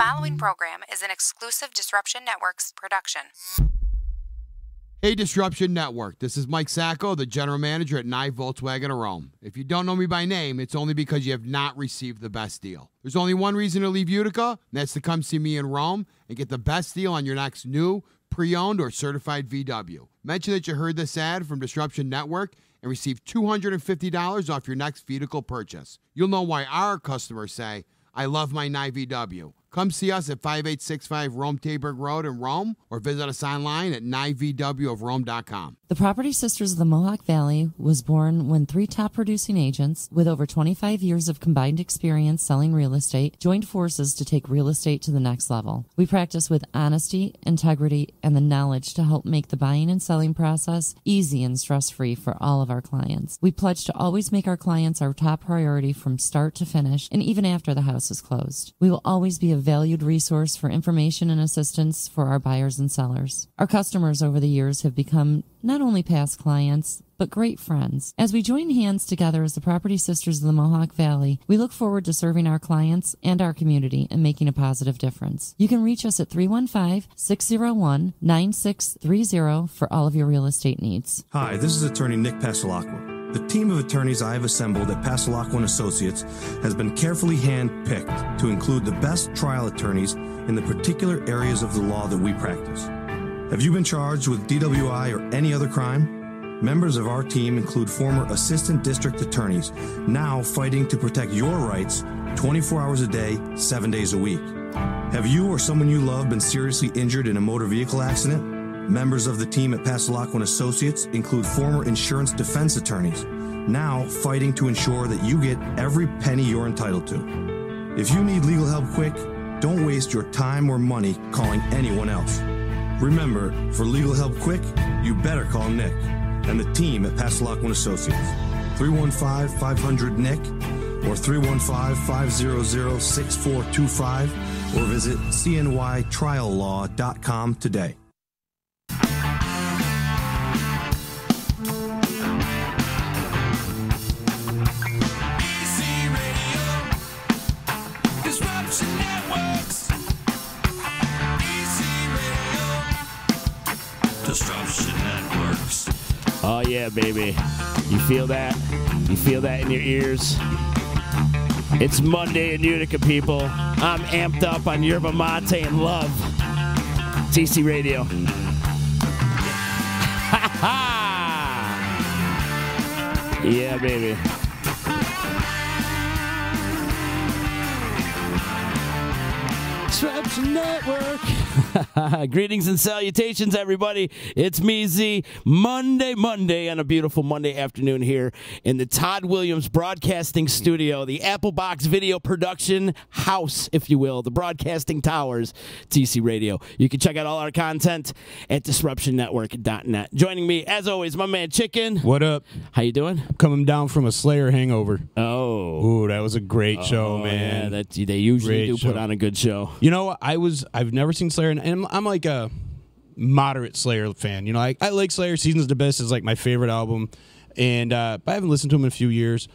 following program is an exclusive Disruption Networks production. Hey, Disruption Network. This is Mike Sacco, the general manager at Nye Volkswagen of Rome. If you don't know me by name, it's only because you have not received the best deal. There's only one reason to leave Utica, and that's to come see me in Rome and get the best deal on your next new, pre-owned, or certified VW. Mention that you heard this ad from Disruption Network and receive $250 off your next vehicle purchase. You'll know why our customers say, I love my Nye VW. Come see us at 5865 Rome Taberg Road in Rome, or visit us online at nyvwofrome.com. The Property Sisters of the Mohawk Valley was born when 3 top producing agents with over 25 years of combined experience selling real estate joined forces to take real estate to the next level. We practice with honesty, integrity, and the knowledge to help make the buying and selling process easy and stress-free for all of our clients. We pledge to always make our clients our top priority from start to finish, and even after the house is closed. We will always be a valued resource for information and assistance for our buyers and sellers. Our customers over the years have become not only past clients, but great friends. As we join hands together as the Property Sisters of the Mohawk Valley, we look forward to serving our clients and our community and making a positive difference. You can reach us at 315-601-9630 for all of your real estate needs. Hi, this is attorney Nick Pasalacqua. The team of attorneys I have assembled at Pasalacqua & Associates has been carefully hand-picked to include the best trial attorneys in the particular areas of the law that we practice. Have you been charged with DWI or any other crime? Members of our team include former assistant district attorneys, now fighting to protect your rights 24 hours a day, 7 days a week. Have you or someone you love been seriously injured in a motor vehicle accident? Members of the team at Pasalacqua & Associates include former insurance defense attorneys, now fighting to ensure that you get every penny you're entitled to. If you need legal help quick, don't waste your time or money calling anyone else. Remember, for legal help quick, you better call Nick and the team at Pasalacqua & Associates. 315-500-NICK or 315-500-6425 or visit cnytriallaw.com today. Oh, yeah, baby. You feel that? You feel that in your ears? It's Monday in Utica, people. I'm amped up on yerba mate and love. TC Radio. Ha ha! Yeah, baby. Disruption Network. Greetings and salutations, everybody. It's me, Z. Monday on a beautiful Monday afternoon here in the Todd Williams Broadcasting Studio, the Apple Box Video Production House, if you will, the Broadcasting Towers, TC Radio. You can check out all our content at disruptionnetwork.net. Joining me, as always, my man Chicken. What up? How you doing? Coming down from a Slayer hangover. Oh. Ooh, that was a great show, man. Yeah, they usually Great do put show. on a good show. You know what? I've never seen Slayer, and I'm like a moderate Slayer fan. You know, I like Slayer. Seasons of the Abyss is like my favorite album, and but I haven't listened to them in a few years.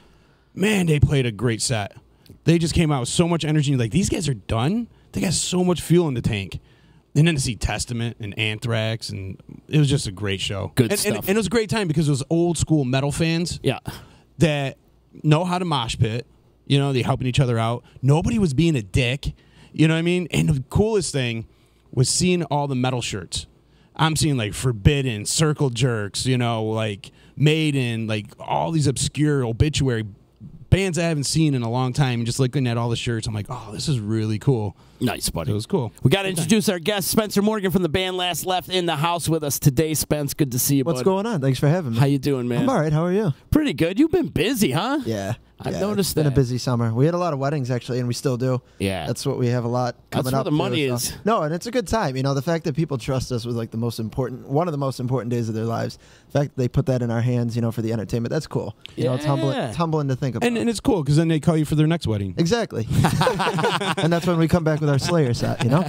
Man, they played a great set. They just came out with so much energy. Like, these guys are done. They got so much fuel in the tank. And then to see Testament and Anthrax, and it was just a great show. Good stuff. And it was a great time because it was old school metal fans. Yeah. That know how to mosh pit. You know, they helping each other out. Nobody was being a dick. You know what I mean? And the coolest thing was seeing all the metal shirts. I'm seeing like Forbidden, Circle Jerks, you know, like Maiden, like all these obscure obituary bands I haven't seen in a long time. And just looking at all the shirts, I'm like, oh, this is really cool. Nice, buddy. It was cool. We got to introduce our guest, Spencer Morgan from the band Last Left, in the house with us today. Spence, good to see you, bud. What's going on? Thanks for having me. How you doing, man? I'm all right. How are you? Pretty good. You've been busy, huh? Yeah. I've noticed it's been that. a busy summer. We had a lot of weddings, actually, and we still do. Yeah. That's what we have a lot coming That's where up. the money is. No, and it's a good time. You know, the fact that people trust us with like one of the most important days of their lives. The fact that they put that in our hands, you know, for the entertainment, that's cool. You know, it's humbling to think about. And it's cool because then they call you for their next wedding. Exactly. And that's when we come back with our Slayer set, you know?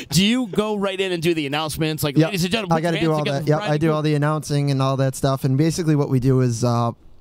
Do you go right in and do the announcements? Like, ladies and gentlemen, I got to do all that. Yep, I do all the announcing and all that stuff. And basically what we do is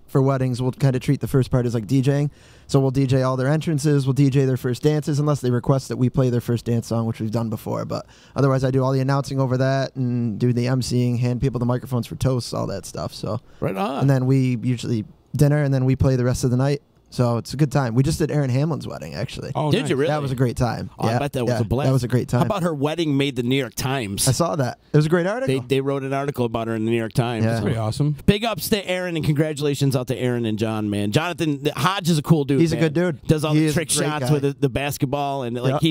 for weddings, we'll kind of treat the first part as like DJing. So we'll DJ all their entrances, we'll DJ their first dances, unless they request that we play their first dance song, which we've done before. But otherwise, I do all the announcing over that and do the emceeing, hand people the microphones for toasts, all that stuff. So right on. And then we usually dinner, and then we play the rest of the night. So it's a good time. We just did Erin Hamlin's wedding, actually. Oh, did nice. you really? That was a great time. Oh, I bet that was a blast. That was a great time. How about her wedding made the New York Times? I saw that. It was a great article. They wrote an article about her in the New York Times. Yeah. That's pretty awesome. Big ups to Aaron and congratulations out to Aaron and John, man. Jonathan Hodge is a cool dude. He's man. a good dude. Does all He the is a trick great shots guy. with the basketball and like Yep.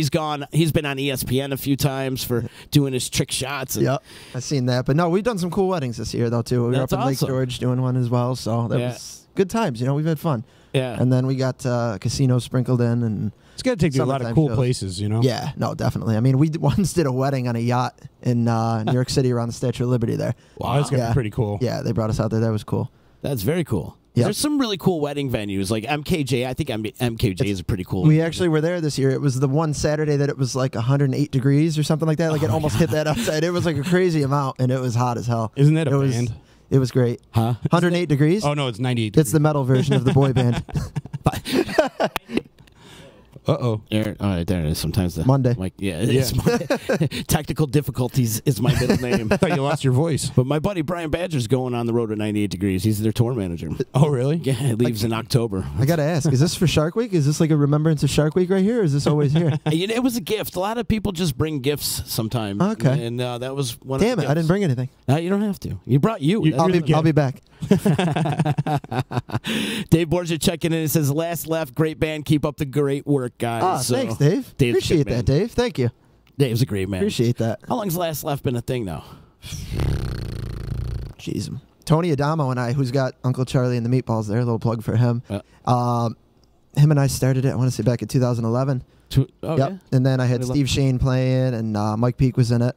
he's been on ESPN a few times for doing his trick shots. And Yep, I've seen that. But no, we've done some cool weddings this year though too. We were That's up in Lake awesome. George doing one as well, so that was good times. We've had fun. Yeah. And then we got casinos sprinkled in, and It's got to take you to a lot of Summertime cool shows. places, yeah, no, definitely. I mean, we once did a wedding on a yacht in New York City around the Statue of Liberty there. Wow, that's got to Yeah. be pretty cool. Yeah, they brought us out there. That was cool. That's very cool. Yep. There's some really cool wedding venues like MKJ. I think MKJ is a pretty cool. We actually were there this year. It was the one Saturday that it was like 108 degrees or something like that. Like it almost hit that outside. It was like a crazy amount, and it was hot as hell. Isn't that a It was- band? It was great. Huh? 108 degrees? Oh, no, it's 98 It's the metal version of the boy band. Uh-oh. All right, there it is. Sometimes the Monday. Like, it's Monday. Technical difficulties is my middle name. I thought you lost your voice. But my buddy Brian Badger's going on the road at 98 degrees. He's their tour manager. Oh, really? Yeah, he leaves in October. I got to ask, is this for Shark Week? Is this like a remembrance of Shark Week right here, or is this always here? It was a gift. A lot of people just bring gifts sometime. Okay. And that was one Damn of it, the I didn't bring anything. You don't have to. You brought you. You're the gift. I'll be back. Dave Borgia checking in and says, last left, great band. Keep up the great work, guys. Ah, So, thanks, Dave. Dave's Appreciate good, man. that, Dave. Thank you. Dave's a great man. Appreciate that. How long's last left been a thing now? Jeez. Tony Adamo and I, who's got Uncle Charlie and the Meatballs there, a little plug for him. Him and I started it, I want to say back in 2011. Yep. And then I had Steve Shane playing, and Mike Peake was in it.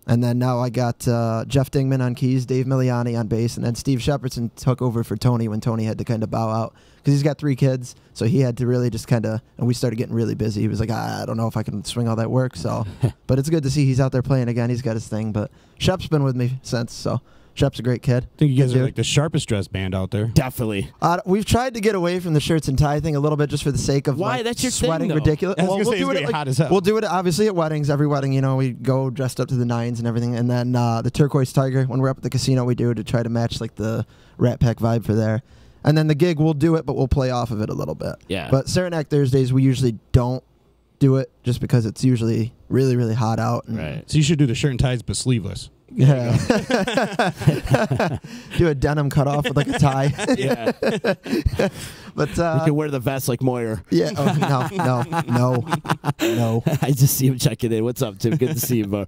And then now I got Jeff Dingman on keys, Dave Miliani on bass, and then Steve Shepardson took over for Tony when Tony had to kind of bow out because he's got 3 kids, so he had to really just kind of. And we started getting really busy. He was like, I don't know if I can swing all that work. So, but it's good to see he's out there playing again. He's got his thing. But Shep's been with me since, so Shep's a great kid. I think you guys Good are dude. like the sharpest dressed band out there. Definitely. We've tried to get away from the shirts and tie thing a little bit just for the sake of Why? like, That's your thing, sweating though. ridiculous. I was gonna say, it's do gonna it be hot as hell. We'll do it obviously at weddings. Every wedding, we go dressed up to the nines and everything. And then the turquoise tiger, when we're up at the casino, we do to try to match like the Rat Pack vibe for there. And then the gig, we'll do it, but we'll play off of it a little bit. Yeah. But Saranac Thursdays, we usually don't do it just because it's usually really, really hot out. And Right. So you should do the shirt and ties, but sleeveless. Yeah. Do a denim cutoff with like a tie. Yeah. But You can wear the vest like Moyer. yeah. Oh, no. I just see him checking in. What's up, Tim? Good to see you, bro.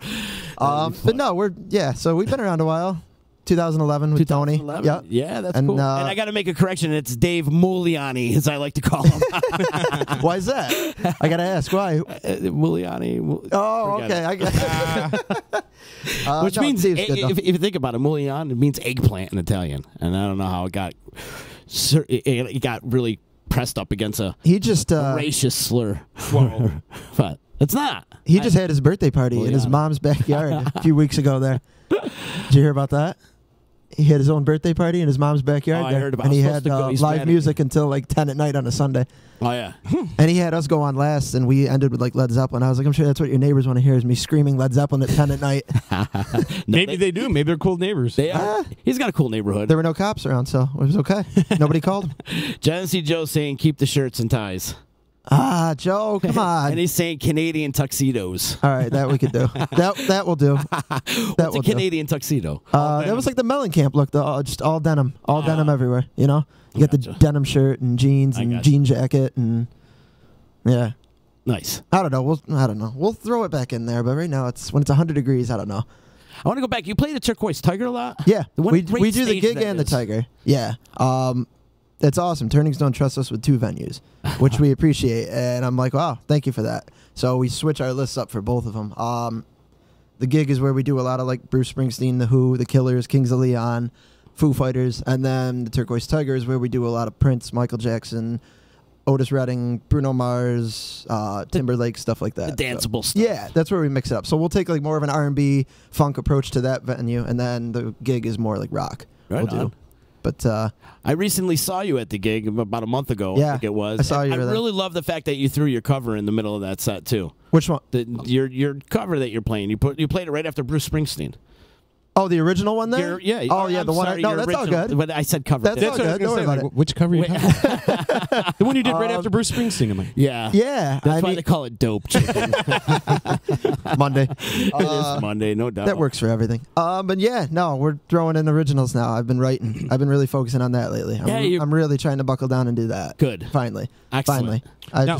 But no, so we've been around a while. 2011 with Tony. 2011? Yeah, that's And, cool. And I got to make a correction. It's Dave Muliani, as I like to call him. Why is that? I gotta ask why. Muliani. Oh, Forget okay. it. I get. Which no, means, Steve's good, though. if you think about it, Mulian, it means eggplant in Italian. And I don't know how it got really pressed up against a He just racist slur. Whoa. But it's not. he just had his birthday party in his Muliani. mom's backyard a few weeks ago. There, did you hear about that? He had his own birthday party in his mom's backyard. Oh, I there, heard about and it. he I was had supposed to go. He's live mad at music until like 10 at night on a Sunday. Oh, yeah. And he had us go on last, and we ended with like Led Zeppelin. I was like, I'm sure that's what your neighbors want to hear is me screaming Led Zeppelin at 10 at night. Maybe they do. Maybe they're cool neighbors. They are. He's got a cool neighborhood. There were no cops around, so it was okay. Nobody called him. Genesee Joe saying keep the shirts and ties. Joe, come on. And he's saying Canadian tuxedos. All right, that we could do. That will do. What's will a do. Canadian tuxedo? That was like the Mellencamp look, though. Just all denim. All denim everywhere, You get the Gotcha. denim shirt and jeans I and gotcha. jean jacket and yeah. Nice. I don't know. I don't know. We'll throw it back in there, but right now when it's 100 degrees, I don't know. I want to go back. You play the Turquoise Tiger a lot? Yeah, What we a great do the stage gig that and the is. Tiger. Yeah. It's awesome. Turnings don't trust us with 2 venues, which we appreciate. And I'm like, wow, thank you for that. So we switch our lists up for both of them. The gig is where we do a lot of like Bruce Springsteen, The Who, The Killers, Kings of Leon, Foo Fighters. And then the Turquoise Tiger is where we do a lot of Prince, Michael Jackson, Otis Redding, Bruno Mars, Timberlake, stuff like that. The danceable stuff. Yeah, that's where we mix it up. So we'll take like more of an R&B funk approach to that venue, and then the gig is more like rock. Right we'll on. do. But I recently saw you at the gig about a month ago. Yeah, I think it was. I saw you. I really love the fact that you threw your cover in the middle of that set too. Which one? Your cover that you're playing. You played it right after Bruce Springsteen. Oh, the original one there? Yeah. Oh, yeah, the one. Sorry, no, that's original, all good. But I said cover. That's all good. Don't worry about it. Which cover are you talking about? The one you did right after Bruce Springsteen. Yeah. Yeah. That's why they call it dope chicken. Monday. It is Monday, no doubt. That works for everything. But yeah, no, we're throwing in originals now. I've been writing. I've been really focusing on that lately. I'm really trying to buckle down and do that. Good. Finally. Excellent. Finally.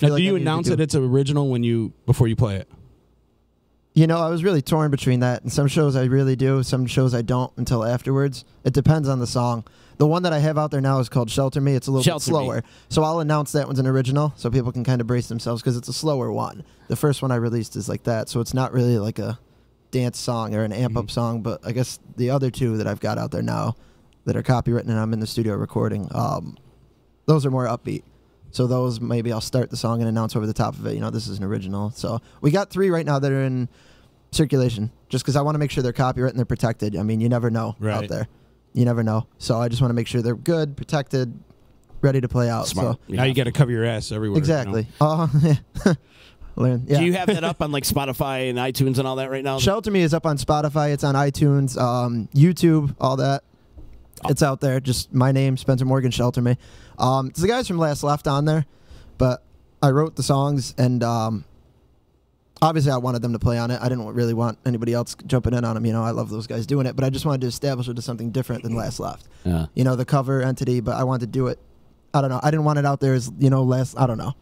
Now, do you announce that it's original before you play it? You know, I was really torn between that. And some shows I really do, some shows I don't until afterwards. It depends on the song. The one that I have out there now is called Shelter Me. It's a little bit slower. So I'll announce that one's an original so people can kind of brace themselves because it's a slower one. The first one I released is like that. So it's not really like a dance song or an amp-up song. But I guess the other two that I've got out there now that are copywritten and I'm in the studio recording, those are more upbeat. So those, maybe I'll start the song and announce over the top of it, you know, this is an original. So we got 3 right now that are in circulation just because I want to make sure they're copyrighted and they're protected. I mean, you never know out there. You never know. So I just want to make sure they're good, protected, ready to play out. Smart. So now you got to cover your ass everywhere. Exactly. You know? Learn. Yeah. Do you have that up on like Spotify and iTunes and all that right now? Shelter Me is up on Spotify. It's on iTunes, YouTube, all that. It's out there. Just my name, Spencer Morgan, Shelter Me. It's the guys from Last Left on there, but I wrote the songs, and obviously I wanted them to play on it. I didn't really want anybody else jumping in on them. You know, I love those guys doing it, but I just wanted to establish it as something different than Last Left. Yeah. You know, the cover entity, but I wanted to do it. I don't know. I didn't want it out there as, you know, I don't know.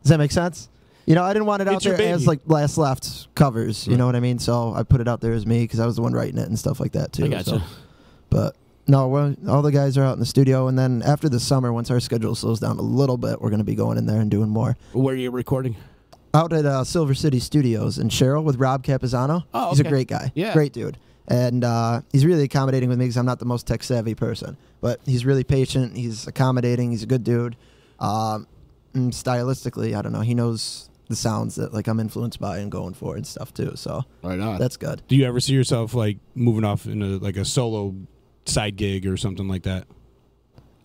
Does that make sense? You know, I didn't want it out there as like Last Left covers. You know what I mean? So I put it out there as me because I was the one writing it and stuff like that too. I gotcha. So. But no, all the guys are out in the studio, and then after the summer, once our schedule slows down a little bit, we're going to be going in there and doing more. Where are you recording? Out at Silver City Studios in Sherrill with Rob Capizano. Oh, okay. He's a great guy. Yeah. Great dude. And he's really accommodating with me because I'm not the most tech-savvy person. But he's really patient. He's accommodating. He's a good dude. And stylistically, I don't know. He knows the sounds that like I'm influenced by and going for and stuff too. So right on. That's good. Do you ever see yourself like moving off into like a solo side gig or something like that?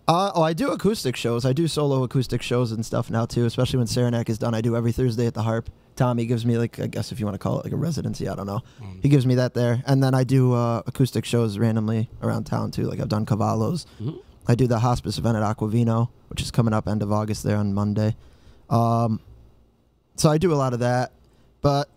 I do acoustic shows. I do solo acoustic shows and stuff now too, especially when Saranac is done. I do every Thursday at the Harp. Tommy gives me, like, I guess if you want to call it like a residency, I don't know. He gives me that there. And then I do acoustic shows randomly around town too. Like I've done Cavallo's. I do the hospice event at Aquavino, which is coming up end of August there on Monday. So I do a lot of that. But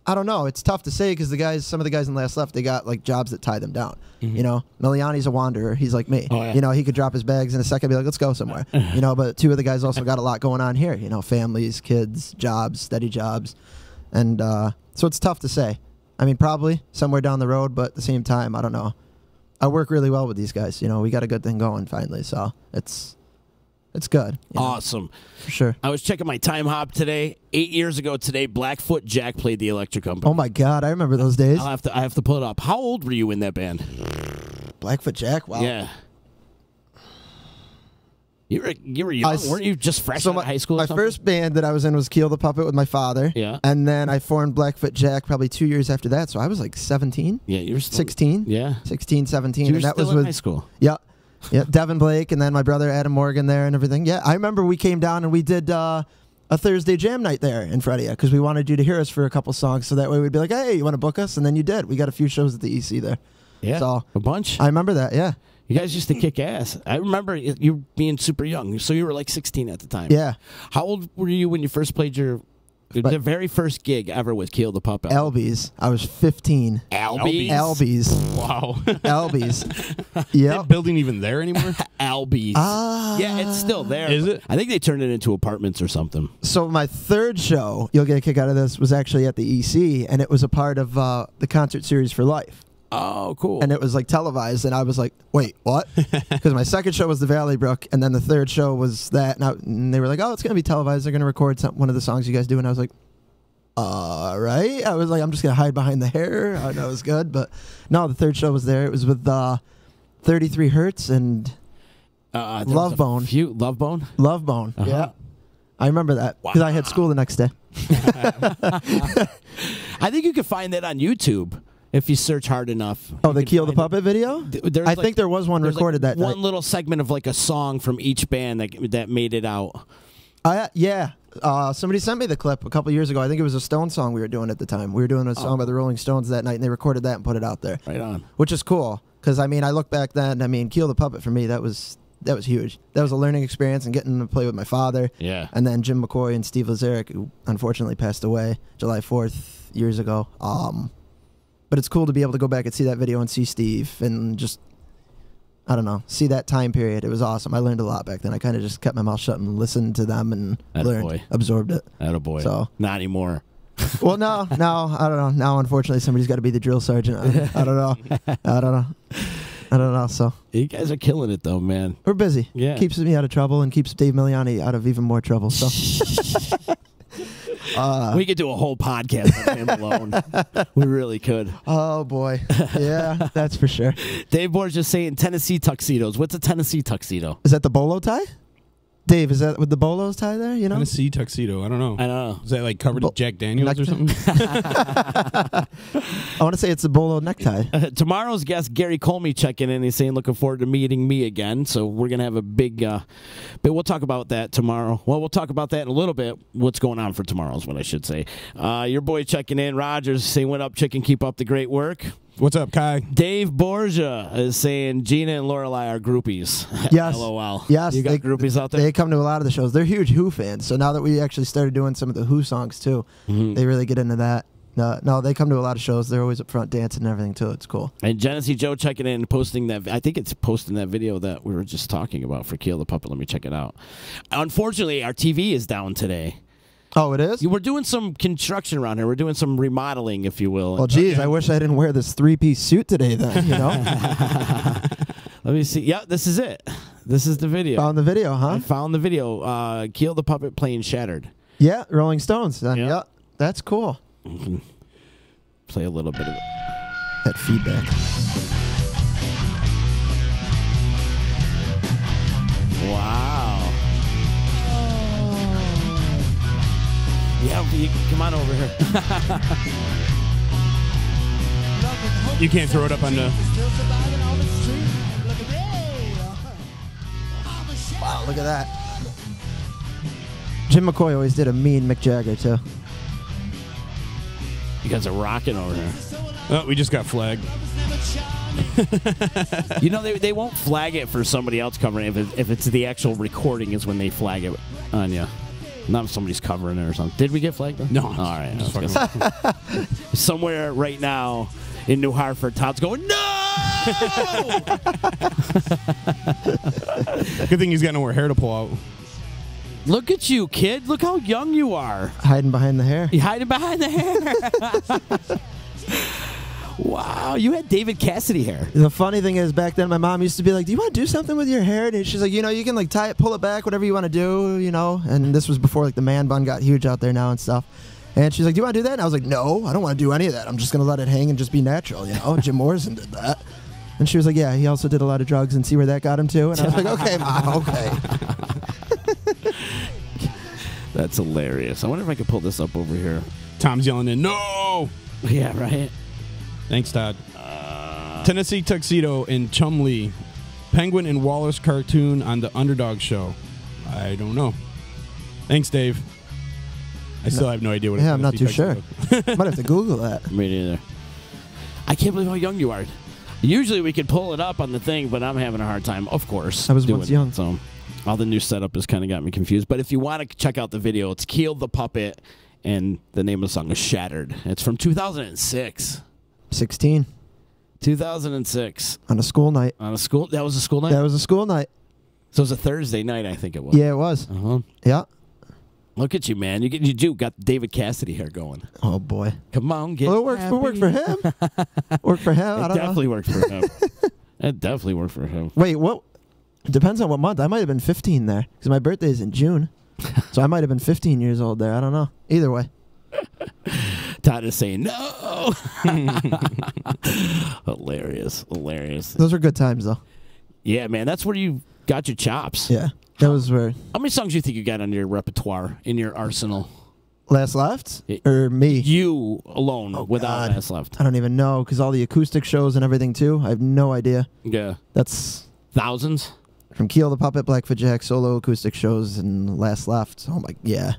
I don't know. It's tough to say because some of the guys in Last Left, they got like jobs that tie them down. You know, Miliani's a wanderer. He's like me. Oh, yeah. You know, he could drop his bags in a second and be like, let's go somewhere. You know, but 2 of the guys also got a lot going on here. You know, families, kids, jobs, steady jobs. And so it's tough to say. I mean, probably somewhere down the road, but at the same time, I don't know. I work really well with these guys. You know, we got a good thing going finally. So it's good. You know, awesome. for sure. I was checking my time hop today. 8 years ago today, Blackfoot Jack played the Electric Company. Oh my God, I remember those days. I have to pull it up. How old were you in that band? Blackfoot Jack. Wow. Yeah. You were young, weren't you? Just fresh out of high school. My first band that I was in was Keel the Puppet with my father. Yeah. And then I formed Blackfoot Jack probably 2 years after that. So I was like 17. Yeah, you were still 16. Yeah. 16, 17. You were and that still was in with high school. Yeah. Yeah, Devin Blake, and then my brother Adam Morgan there and everything. Yeah, I remember we came down and we did a Thursday jam night there in Fredia because we wanted you to hear us for a couple songs, so that way we'd be like, hey, you want to book us? And then you did. We got a few shows at the EC there. Yeah, so a bunch. I remember that, yeah. You guys used to kick ass. I remember you being super young, so you were like 16 at the time. Yeah. How old were you when you first played the very first gig ever with Keel the Puppet? Albies. I was 15. Albies? Albies. Wow. Albies. Yeah. That building even there anymore? Albies. Yeah, it's still there. Is it? I think they turned it into apartments or something. So my third show, you'll get a kick out of this, was actually at the EC, and it was a part of the concert series for life. Oh, cool. And it was like televised, and I was like, wait, what? Because my second show was the Valley Brook, and then the third show was that, and they were like, oh, it's going to be televised. They're going to record one of the songs you guys do. And I was like, all right. I was like, I'm just going to hide behind the hair. I know it was good. But no, the third show was there. It was with 33 Hertz and Love Bone. Love Bone? Love Bone, yeah. I remember that because I had school the next day. I think you can find that on YouTube. If you search hard enough. Oh, the Keel the Puppet video? I think there was one recorded that one night. little segment of like a song from each band that made it out. Yeah. Somebody sent me the clip a couple years ago. I think it was a Stone song we were doing at the time. We were doing a song by the Rolling Stones that night, and they recorded that and put it out there. Right on. Which is cool, because, I mean, I look back then, I mean, Keel the Puppet for me, that was huge. That was a learning experience, and getting to play with my father. Yeah. And then Jim McCoy and Steve Lazarick, who unfortunately passed away July 4th years ago. But it's cool to be able to go back and see that video and see Steve and just, I don't know, see that time period. It was awesome. I learned a lot back then. I kind of just kept my mouth shut and listened to them and absorbed it. Attaboy. So, not anymore. Well, no, I don't know. Now, unfortunately, somebody's got to be the drill sergeant. I don't know. So you guys are killing it, though, man. We're busy. Yeah. Keeps me out of trouble and keeps Dave Miliani out of even more trouble. So we could do a whole podcast on him alone. We really could. Oh, boy. Yeah, that's for sure. Dave Moore's just saying Tennessee tuxedos. What's a Tennessee tuxedo? Is that the bolo tie? Dave, is that with the bolos tie there? You know, Tennessee tuxedo. I don't know. I don't know. Is that like covered in Jack Daniels or something? I want to say it's a bolo necktie. Tomorrow's guest, Gary Colmy, checking in. He's saying looking forward to meeting me again. So we're going to have a big, but we'll talk about that tomorrow. Well, we'll talk about that in a little bit. What's going on for tomorrow is what I should say. Your boy checking in, Rogers, saying, what up, chicken? Keep up the great work. What's up, Kai? Dave Borgia is saying Gina and Lorelai are groupies. Yes. LOL. Yes. You got groupies out there? They come to a lot of the shows. They're huge Who fans. So now that we actually started doing some of the Who songs too, they really get into that. No, they come to a lot of shows. They're always up front dancing and everything too. It's cool. And Genesee Joe checking in, posting that. I think it's posting that video that we were just talking about for Keel the Puppet. Let me check it out. Unfortunately, our TV is down today. Oh, it is? We're doing some construction around here. We're doing some remodeling, if you will. Well, geez, I wish I didn't wear this three-piece suit today then, you know? Let me see. Yeah, this is it. This is the video. Found the video, huh? I found the video. Keel the Puppet playing Shattered. Yeah, Rolling Stones. Yeah, that's cool. Play a little bit of it. That feedback. Wow. Yeah, come on over here. You can't throw it up on the... Wow, look at that. Jim McCoy always did a mean Mick Jagger, too. You guys are rocking over here. Oh, we just got flagged. You know, they won't flag it for somebody else covering it. If it's the actual recording is when they flag it on you. Not if somebody's covering it or something. Did we get flagged, though? No. All right. Just somewhere right now in New Hartford, Todd's going, no! Good thing he's got nowhere hair to pull out. Look at you, kid. Look how young you are. Hiding behind the hair. You hiding behind the hair. Wow, you had David Cassidy hair. The funny thing is, back then, my mom used to be like, do you want to do something with your hair? And she's like, you know, you can like tie it, pull it back, whatever you want to do, you know. And this was before like the man bun got huge out there now and stuff. And she's like, do you want to do that? And I was like, no, I don't want to do any of that. I'm just going to let it hang and just be natural, you know. Jim Morrison did that. And she was like, yeah, he also did a lot of drugs and see where that got him to. And I was like, okay, Mom, okay. That's hilarious. I wonder if I could pull this up over here. Tom's yelling in, no! Yeah, right? Thanks, Todd. Tennessee Tuxedo and Chumlee. Penguin and Wallace cartoon on the Underdog show. I don't know. Thanks, Dave. I still have no idea what it is. Yeah, I'm not too sure. Might have to Google that. Me neither. I can't believe how young you are. Usually we could pull it up on the thing, but I'm having a hard time, of course. I was once young. So all the new setup has kind of got me confused. But if you want to check out the video, it's Keel the Puppet, and the name of the song is Shattered. It's from 2006. 16. 2006. On a school night. On a school? That was a school night? That was a school night. So it was a Thursday night, I think it was. Yeah, it was. Uh-huh. Yeah. Look at you, man. You got David Cassidy hair going. Oh, boy. Come on, get Well, it worked for him. Worked for him. I don't know. Definitely worked for him. It definitely worked for him. Wait, what? Depends on what month. I might have been 15 there because my birthday is in June. So I might have been 15 years old there. I don't know. Either way. Todd is saying no. Hilarious. Those were good times, though. Yeah, man. That's where you got your chops. Yeah. That was where. How many songs do you think you got on your repertoire, in your arsenal? Last Left or me? You alone without God. Last Left. I don't even know because all the acoustic shows and everything too. I have no idea. Yeah. That's thousands. From Keel the Puppet, Blackfoot Jack, solo acoustic shows, and Last Left. Oh my, yeah,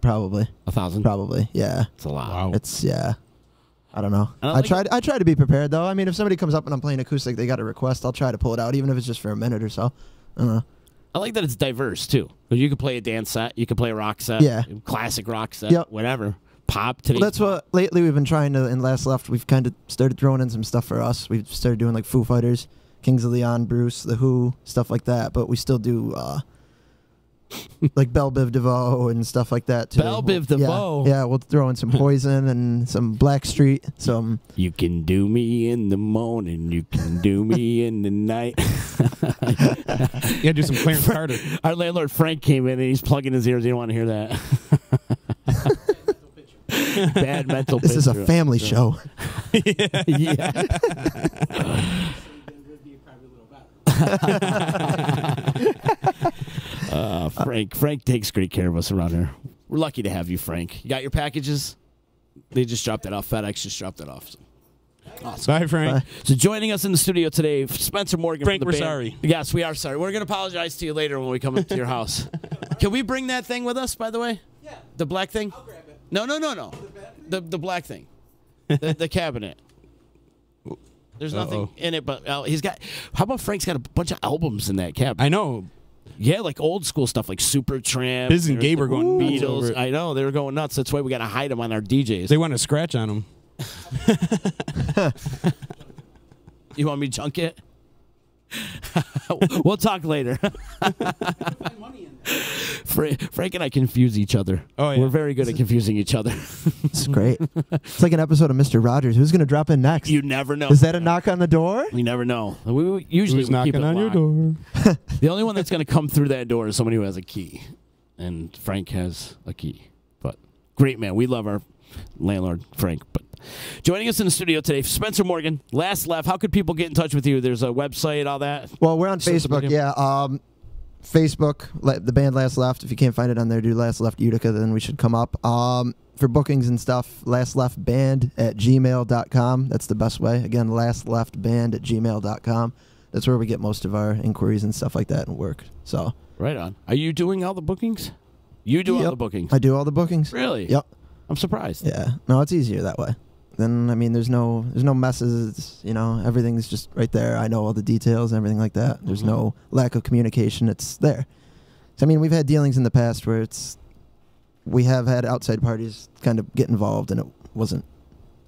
probably 1,000. Probably, yeah. It's a lot. Wow. It's I don't know. I try to be prepared though. I mean, if somebody comes up and I'm playing acoustic, they got a request. I'll try to pull it out, even if it's just for a minute or so. I don't know. I like that it's diverse too. You could play a dance set, you could play a rock set, classic rock set, whatever. Pop today. Well, that's what lately we've been trying to. In Last Left, we've kind of started throwing in some stuff for us. We've started doing like Foo Fighters, Kings of Leon, Bruce, The Who, stuff like that. But we still do like Belle Biv DeVoe and stuff like that too. Belle Biv DeVoe. Yeah, we'll throw in some Poison and some Blackstreet. Some. You can do me in the morning, you can do me in the night. You gotta do some Clarence Carter. Our landlord Frank came in and he's plugging his ears. You don't want to hear that. Bad mental This is a picture. family show. Yeah. Frank takes great care of us around here. We're lucky to have you, Frank. You got your packages? They just dropped that off. FedEx just dropped that off. So. Awesome. Bye, Frank. So joining us in the studio today, Spencer Morgan. Frank, from the we're band. sorry. Yes, we are sorry. We're going to apologize to you later when we come up to your house. Can we bring that thing with us, by the way? Yeah. The black thing? I'll grab it. No. The black thing. The cabinet. There's nothing in it, but he's got. How about Frank's got a bunch of albums in that cabinet? I know. Yeah, like old school stuff, like Supertramp. Bizz and Gabe are going nuts over Beatles. it. I know they were going nuts. That's why we got to hide them on our DJs. They want to scratch on them. You want me to junk it? We'll talk later. Frank and I confuse each other. Oh, yeah. We're very good at confusing each other. It's great. It's like an episode of Mr. Rogers. Who's going to drop in next? You never know. Is that a knock on the door? You never know. We usually Who's we keep knocking it on your locked. door? The only one that's going to come through that door is somebody who has a key, and Frank has a key. But great man, we love our landlord Frank. But joining us in the studio today, Spencer Morgan, Last Left. How could people get in touch with you? There's a website, all that. Well, we're on Facebook. Yeah. Facebook, the band Last Left. If you can't find it on there, do Last Left Utica, then we should come up. For bookings and stuff, lastleftband@gmail.com. That's the best way. Again, lastleftband@gmail.com. That's where we get most of our inquiries and stuff like that and work. So Right on. Are you doing all the bookings? You do all the bookings? I do all the bookings. Really? Yep. I'm surprised. Yeah. No, it's easier that way. Then I mean, there's no messes. You know, everything's just right there. I know all the details and everything like that. There's no lack of communication. It's there. So, I mean, we've had dealings in the past where we have had outside parties kind of get involved, and it wasn't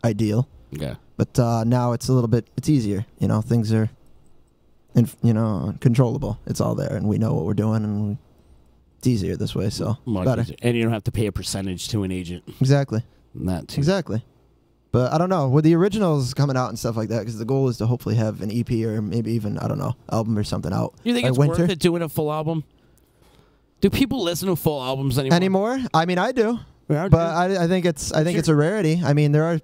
ideal. Yeah. But now it's it's easier. You know, things are, controllable. It's all there, and we know what we're doing, and it's easier this way. So better. And you don't have to pay a percentage to an agent. Exactly. That too. Exactly. But I don't know, with the originals coming out and stuff like that, because the goal is to hopefully have an EP or maybe even, I don't know, album or something out. You think by it's winter. worth it doing a full album? Do people listen to full albums anymore? I mean, I do. Yeah, but I think it's a rarity. I mean, there are.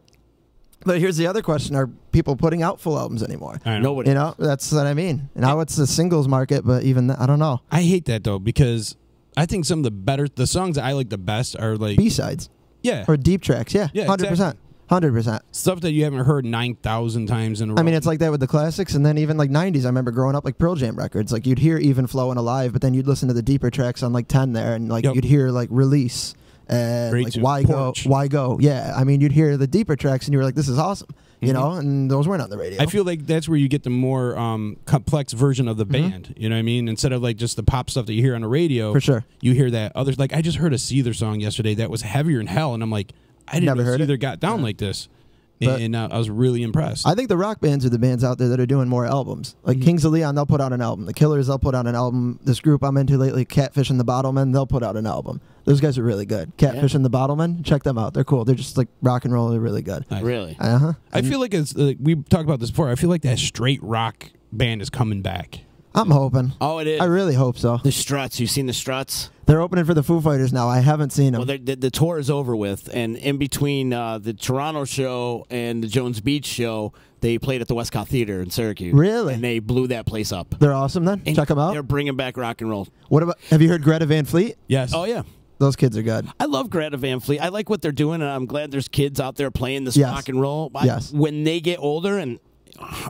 But here's the other question: are people putting out full albums anymore? Nobody. You know, that's what I mean. Now it's a singles market, but even I don't know. I hate that though, because I think some of the songs that I like the best are like B-sides. Yeah. Or deep tracks. Yeah. Yeah, 100%. exactly. 100%. Stuff that you haven't heard 9,000 times in a row. I mean, it's like that with the classics, and then even like 90s. I remember growing up like Pearl Jam records. Like you'd hear Even Flow and Alive, but then you'd listen to the deeper tracks on like 10 there, and like you'd hear like Release and Great like tune. Why Porch. Go, Why Go. Yeah, I mean, you'd hear the deeper tracks, and you were like, this is awesome, you know, and those weren't on the radio. I feel like that's where you get the more complex version of the band. You know what I mean? Instead of like just the pop stuff that you hear on the radio. For sure. You hear that others. Like I just heard a Seether song yesterday that was heavier than hell, and I'm like, I didn't Never know heard it. Seether got down like this. But And I was really impressed. I think the rock bands are the bands out there that are doing more albums. Like Kings of Leon, they'll put out an album. The Killers, they'll put out an album. This group I'm into lately, Catfish and the Bottlemen, they'll put out an album. Those guys are really good. Catfish and the Bottlemen, check them out. They're cool. They're just like rock and roll. They're really good. Nice. Really? I feel like it's we talked about this before. I feel like that straight rock band is coming back. I'm hoping. Oh, it is. I really hope so. The Struts. You've seen the Struts? They're opening for the Foo Fighters now. I haven't seen them. Well, the tour is over with, and in between the Toronto show and the Jones Beach show, they played at the Westcott Theater in Syracuse. Really? And they blew that place up. They're awesome then? And check them out. They're bringing back rock and roll. What about? Have you heard Greta Van Fleet? Yes. Oh, yeah. Those kids are good. I love Greta Van Fleet. I like what they're doing, and I'm glad there's kids out there playing this Yes. rock and roll. Yes. When they get older and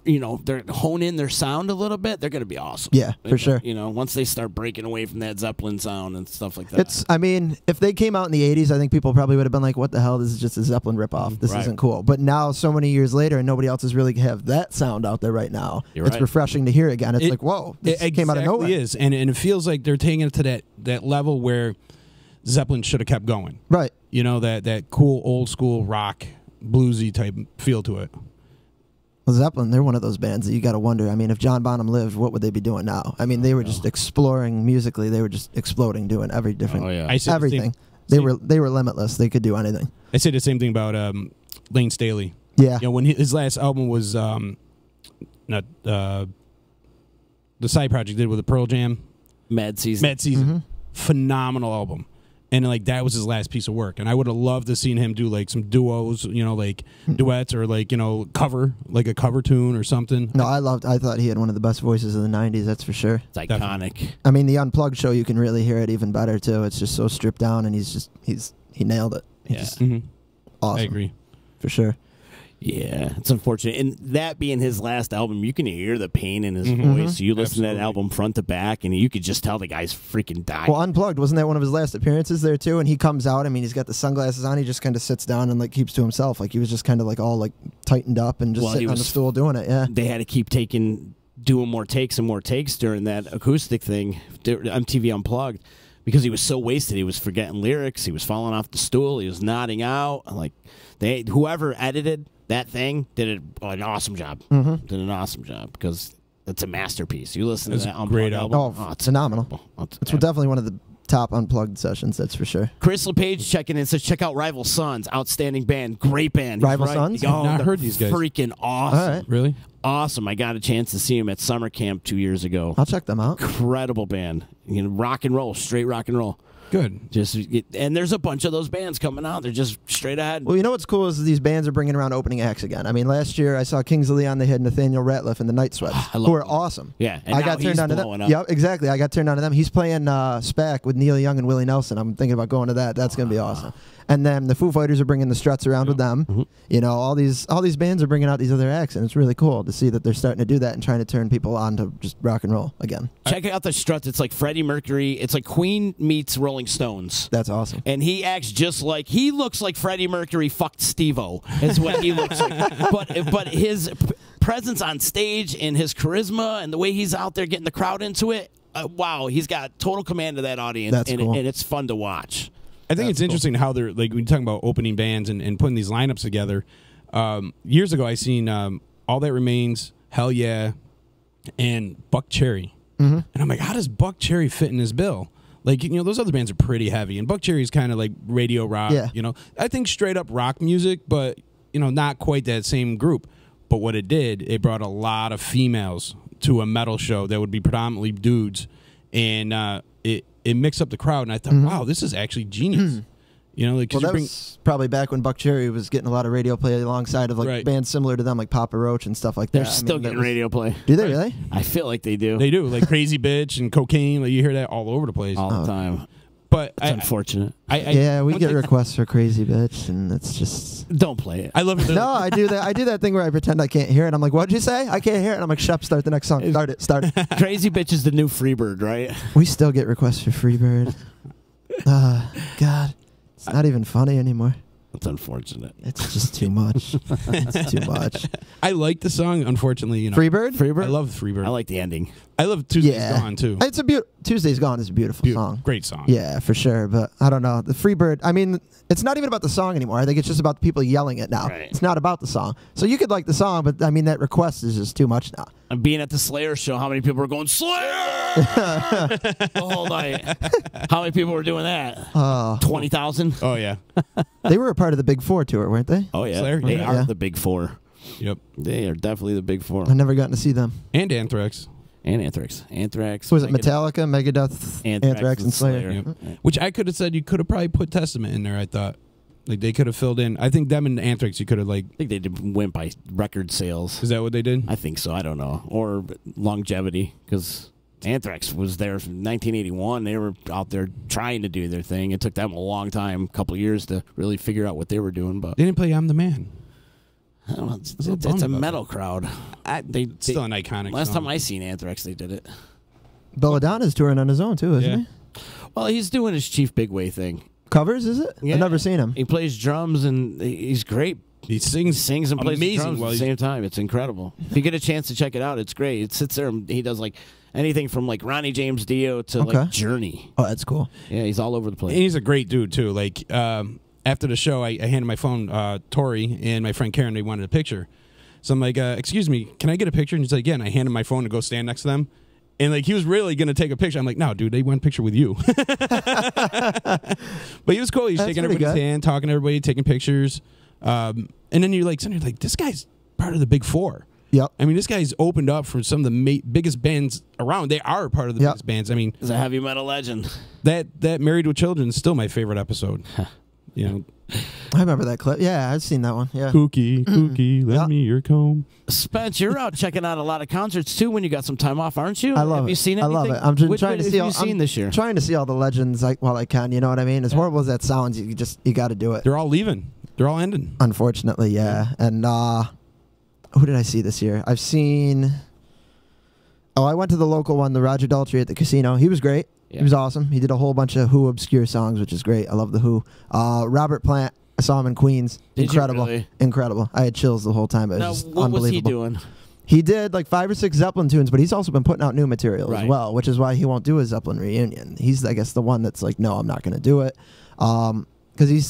they're hone in their sound a little bit, they're going to be awesome. Yeah, for sure. Once they start breaking away from that Zeppelin sound and stuff like that. I mean, if they came out in the 80s, I think people probably would have been like, what the hell? This is just a Zeppelin ripoff. This isn't cool. But now, so many years later, and nobody else is really have that sound out there right now. It's refreshing to hear again. It's like, whoa, this came out of nowhere. It is, and it feels like they're taking it to that level where Zeppelin should have kept going. Right. That cool, old school rock, bluesy type feel to it. Well, Zeppelin, they're one of those bands that you got to wonder. I mean, if John Bonham lived, what would they be doing now? I mean, they were just exploring musically. They were just exploding, doing every different everything. They were limitless. They could do anything. I say the same thing about Lane Staley. Yeah. When his last album was not the side project he did with the Pearl Jam, Mad Season. Mm-hmm. Phenomenal album. And that was his last piece of work, and I would have loved to seen him do some duos, duets or cover, a cover tune or something. No, I thought he had one of the best voices of the '90s. That's for sure. It's iconic. Definitely. I mean, the Unplugged show, you can really hear it even better too. It's just so stripped down, and he nailed it. Awesome. I agree, for sure. Yeah, it's unfortunate. And that being his last album, you can hear the pain in his voice. You listen to that album front to back, and you could just tell the guy's freaking dying. Well, Unplugged, wasn't that one of his last appearances there, too? And he comes out, I mean, he's got the sunglasses on. He just kind of sits down and, keeps to himself. He was just kind of, all, tightened up and just sitting on the stool doing it, yeah. They had to keep doing more takes and more takes during that acoustic thing, MTV Unplugged, because he was so wasted. He was forgetting lyrics. He was falling off the stool. He was nodding out. Whoever edited that thing did an awesome job. Did an awesome job because it's a masterpiece. You listen to that Unplugged album. Oh, it's phenomenal. It's definitely one of the top Unplugged sessions, that's for sure. Chris LePage checking in, says, check out Rival Sons. Outstanding band. Great band. Rival Sons? Oh, I've not heard these guys. Freaking awesome. All right. Really? Awesome. I got a chance to see them at summer camp 2 years ago. I'll check them out. Incredible band. Rock and roll. Straight rock and roll. Good. And there's a bunch of those bands coming out. They're just straight ahead. Well, what's cool is these bands are bringing around opening acts again. I mean, last year I saw Kings of Leon. They had Nathaniel Rateliff and the Night Sweats, who are awesome. Yeah, and I got turned on to them. Yep, exactly. I got turned on to them. He's playing SPAC with Neil Young and Willie Nelson. I'm thinking about going to that. That's going to be awesome. And then the Foo Fighters are bringing the Struts around with them. All these bands are bringing out these other acts, and it's really cool to see that they're starting to do that and trying to turn people on to just rock and roll again. Check out the Struts. It's like Freddie Mercury. It's like Queen meets Rolling Stones. That's awesome. And he acts he looks like Freddie Mercury fucked Steve-O. Is what he looks like. But his presence on stage and his charisma and the way he's out there getting the crowd into it, wow, he's got total command of that audience. That's cool. And it's fun to watch. I think it's interesting how they're when you're talking about opening bands and putting these lineups together. Years ago, I seen All That Remains, Hell Yeah, and Buck Cherry, and I'm like, how does Buck Cherry fit in this bill? Those other bands are pretty heavy, and Buck Cherry's kind of like radio rock. Yeah. I think straight up rock music, but not quite that same group. But what it did, it brought a lot of females to a metal show that would be predominantly dudes, and it mixed up the crowd, and I thought, wow, this is actually genius. That was probably back when Buck Cherry was getting a lot of radio play alongside of bands similar to them, like Papa Roach and stuff like that. They're still getting radio play. Do they really? I feel like they do. They do, like Crazy Bitch and Cocaine. You hear that all over the place. All the time. But it's unfortunate. We get requests for Crazy Bitch, and it's just don't play it. I love it. No, I do that. I do that thing where I pretend I can't hear it. I'm like, "What'd you say? I can't hear it." And I'm like, "Shep, start the next song. Start it." Crazy Bitch is the new Freebird, right? We still get requests for Freebird. God, it's not even funny anymore. That's unfortunate. It's just too much. It's too much. I like the song. Unfortunately, Freebird. I love Freebird. I like the ending. I love Tuesday's Gone too. It's Tuesday's Gone is a beautiful song. Great song. Yeah, for sure. But I don't know. The Freebird, I mean, it's not even about the song anymore. I think it's just about the people yelling it now. Right. It's not about the song. So you could like the song, but I mean, that request is just too much now. I'm being at the Slayer show. How many people were going, Slayer? The whole night. How many people were doing that? 20,000? Oh, yeah. They were a part of the Big Four tour, weren't they? Oh, yeah. Slayer? They are the Big Four. Yep. They are definitely the Big Four. I've never gotten to see them. And Anthrax. And Anthrax. So was it Metallica, Megadeth, Anthrax and Slayer? Yep. Which I could have said you could have probably put Testament in there, I thought. They could have filled in. I think them and Anthrax you could have I think they went by record sales. Is that what they did? I think so. I don't know. Or longevity, because Anthrax was there from 1981. They were out there trying to do their thing. It took them a long time, a couple of years, to really figure out what they were doing. But they didn't play "I'm the Man." I don't know. It's a metal crowd. Still an iconic. Last song. time I seen Anthrax, they did it. Belladonna's touring on his own too, isn't he? Well, he's doing his Chief Bigway thing. Covers, is it? Yeah. I've never seen him. He plays drums and he's great. He sings and plays the drums while at the same time. It's incredible. If you get a chance to check it out, it's great. It sits there and he does like anything from like Ronnie James Dio to like Journey. Oh, that's cool. Yeah, he's all over the place. And he's a great dude too. Like after the show, I handed my phone Tori and my friend Karen. They wanted a picture, so I'm like, "Excuse me, can I get a picture?" And he's like, "Yeah." And I handed my phone to go stand next to them. And like he was really gonna take a picture. I'm like, "No, dude, they want a picture with you." But he was cool. He's shaking everybody's hand, talking to everybody, taking pictures. And then you're like, this guy's part of the Big Four. Yep. I mean, this guy's opened up for some of the biggest bands around. They are part of the biggest bands. I mean, he's a heavy metal legend. That Married with Children is still my favorite episode. You know, I remember that clip. Yeah, I've seen that one. Yeah. Cookie, lend me your comb. Spence, you're out checking out a lot of concerts too when you got some time off, aren't you? I love it. Have you seen anything? I love it. I'm just trying to see. What have you seen this year? Trying to see all the legends while I can. You know what I mean? As horrible as that sounds, you got to do it. They're all leaving. They're all ending. Unfortunately, yeah. And who did I see this year? I've seen. Oh, I went to the local one, the Roger Daltrey at the casino. He was great. Yeah. He was awesome. He did a whole bunch of Who obscure songs, which is great. I love the Who. Robert Plant. I saw him in Queens. Incredible. Did you really? Incredible. I had chills the whole time. It was just what was he doing? He did like 5 or 6 Zeppelin tunes, but he's also been putting out new material as well, which is why he won't do a Zeppelin reunion. He's, I guess, the one that's like, no, I'm not going to do it. Because he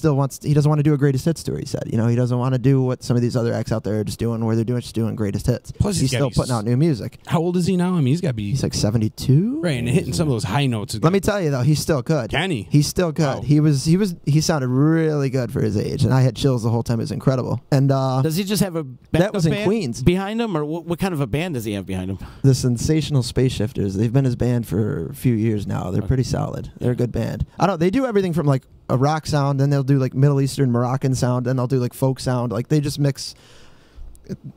doesn't want to do a greatest hits tour, he said. You know, he doesn't want to do what some of these other acts out there are just doing, where they're just doing greatest hits. Plus, he's still putting out new music. How old is he now? I mean, he's got to be... He's like 72? Right, and hitting some of those high notes. Let me tell you, though, he's still good. Can he? He's still good. Oh. He sounded really good for his age, and I had chills the whole time. It was incredible. And does he just have a that was in band Queens behind him, or what kind of a band does he have behind him? The Sensational Space Shifters. They've been his band for a few years now. They're pretty solid. They're a good band. They do everything from like a rock sound, then they'll do like Middle Eastern Moroccan sound, then they'll do like folk sound. Like they just mix.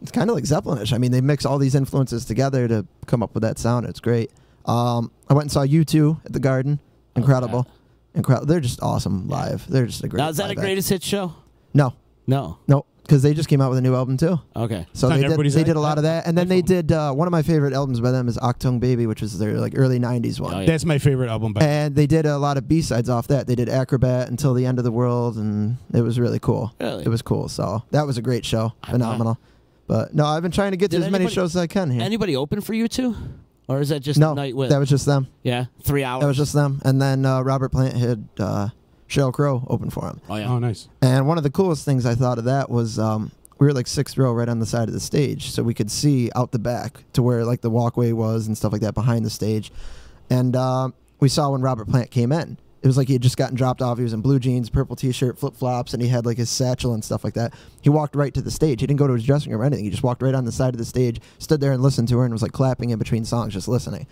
It's kind of like Zeppelinish. I mean, they mix all these influences together to come up with that sound. It's great. I went and saw U2 at the Garden. Incredible. Incredible. They're just awesome live. They're just a great. Now, is that a greatest hit show? No. No. Because they just came out with a new album too. Okay. So they did a lot of that, and then they did one of my favorite albums by them is Octung Baby, which was their like early '90s one. Oh, yeah. That's my favorite album. And they did a lot of B-sides off that. They did Acrobat, Until the End of the World, and it was really cool. Really? It was cool. So that was a great show. Phenomenal. But no, I've been trying to get to as many shows as I can here. Anybody open for you two? Or is that just no, a night with? That was just them. Yeah, 3 hours. That was just them. And then Robert Plant had Sheryl Crow open for him. Oh, yeah. Oh, nice. And one of the coolest things I thought of that was we were like 6th row right on the side of the stage, so we could see out the back to where like the walkway was and stuff like that behind the stage. And we saw when Robert Plant came in. It was like he had just gotten dropped off. He was in blue jeans, purple T-shirt, flip-flops, and he had like his satchel and stuff like that. He walked right to the stage. He didn't go to his dressing room or anything. He just walked right on the side of the stage, stood there and listened to her, and was like clapping in between songs, just listening.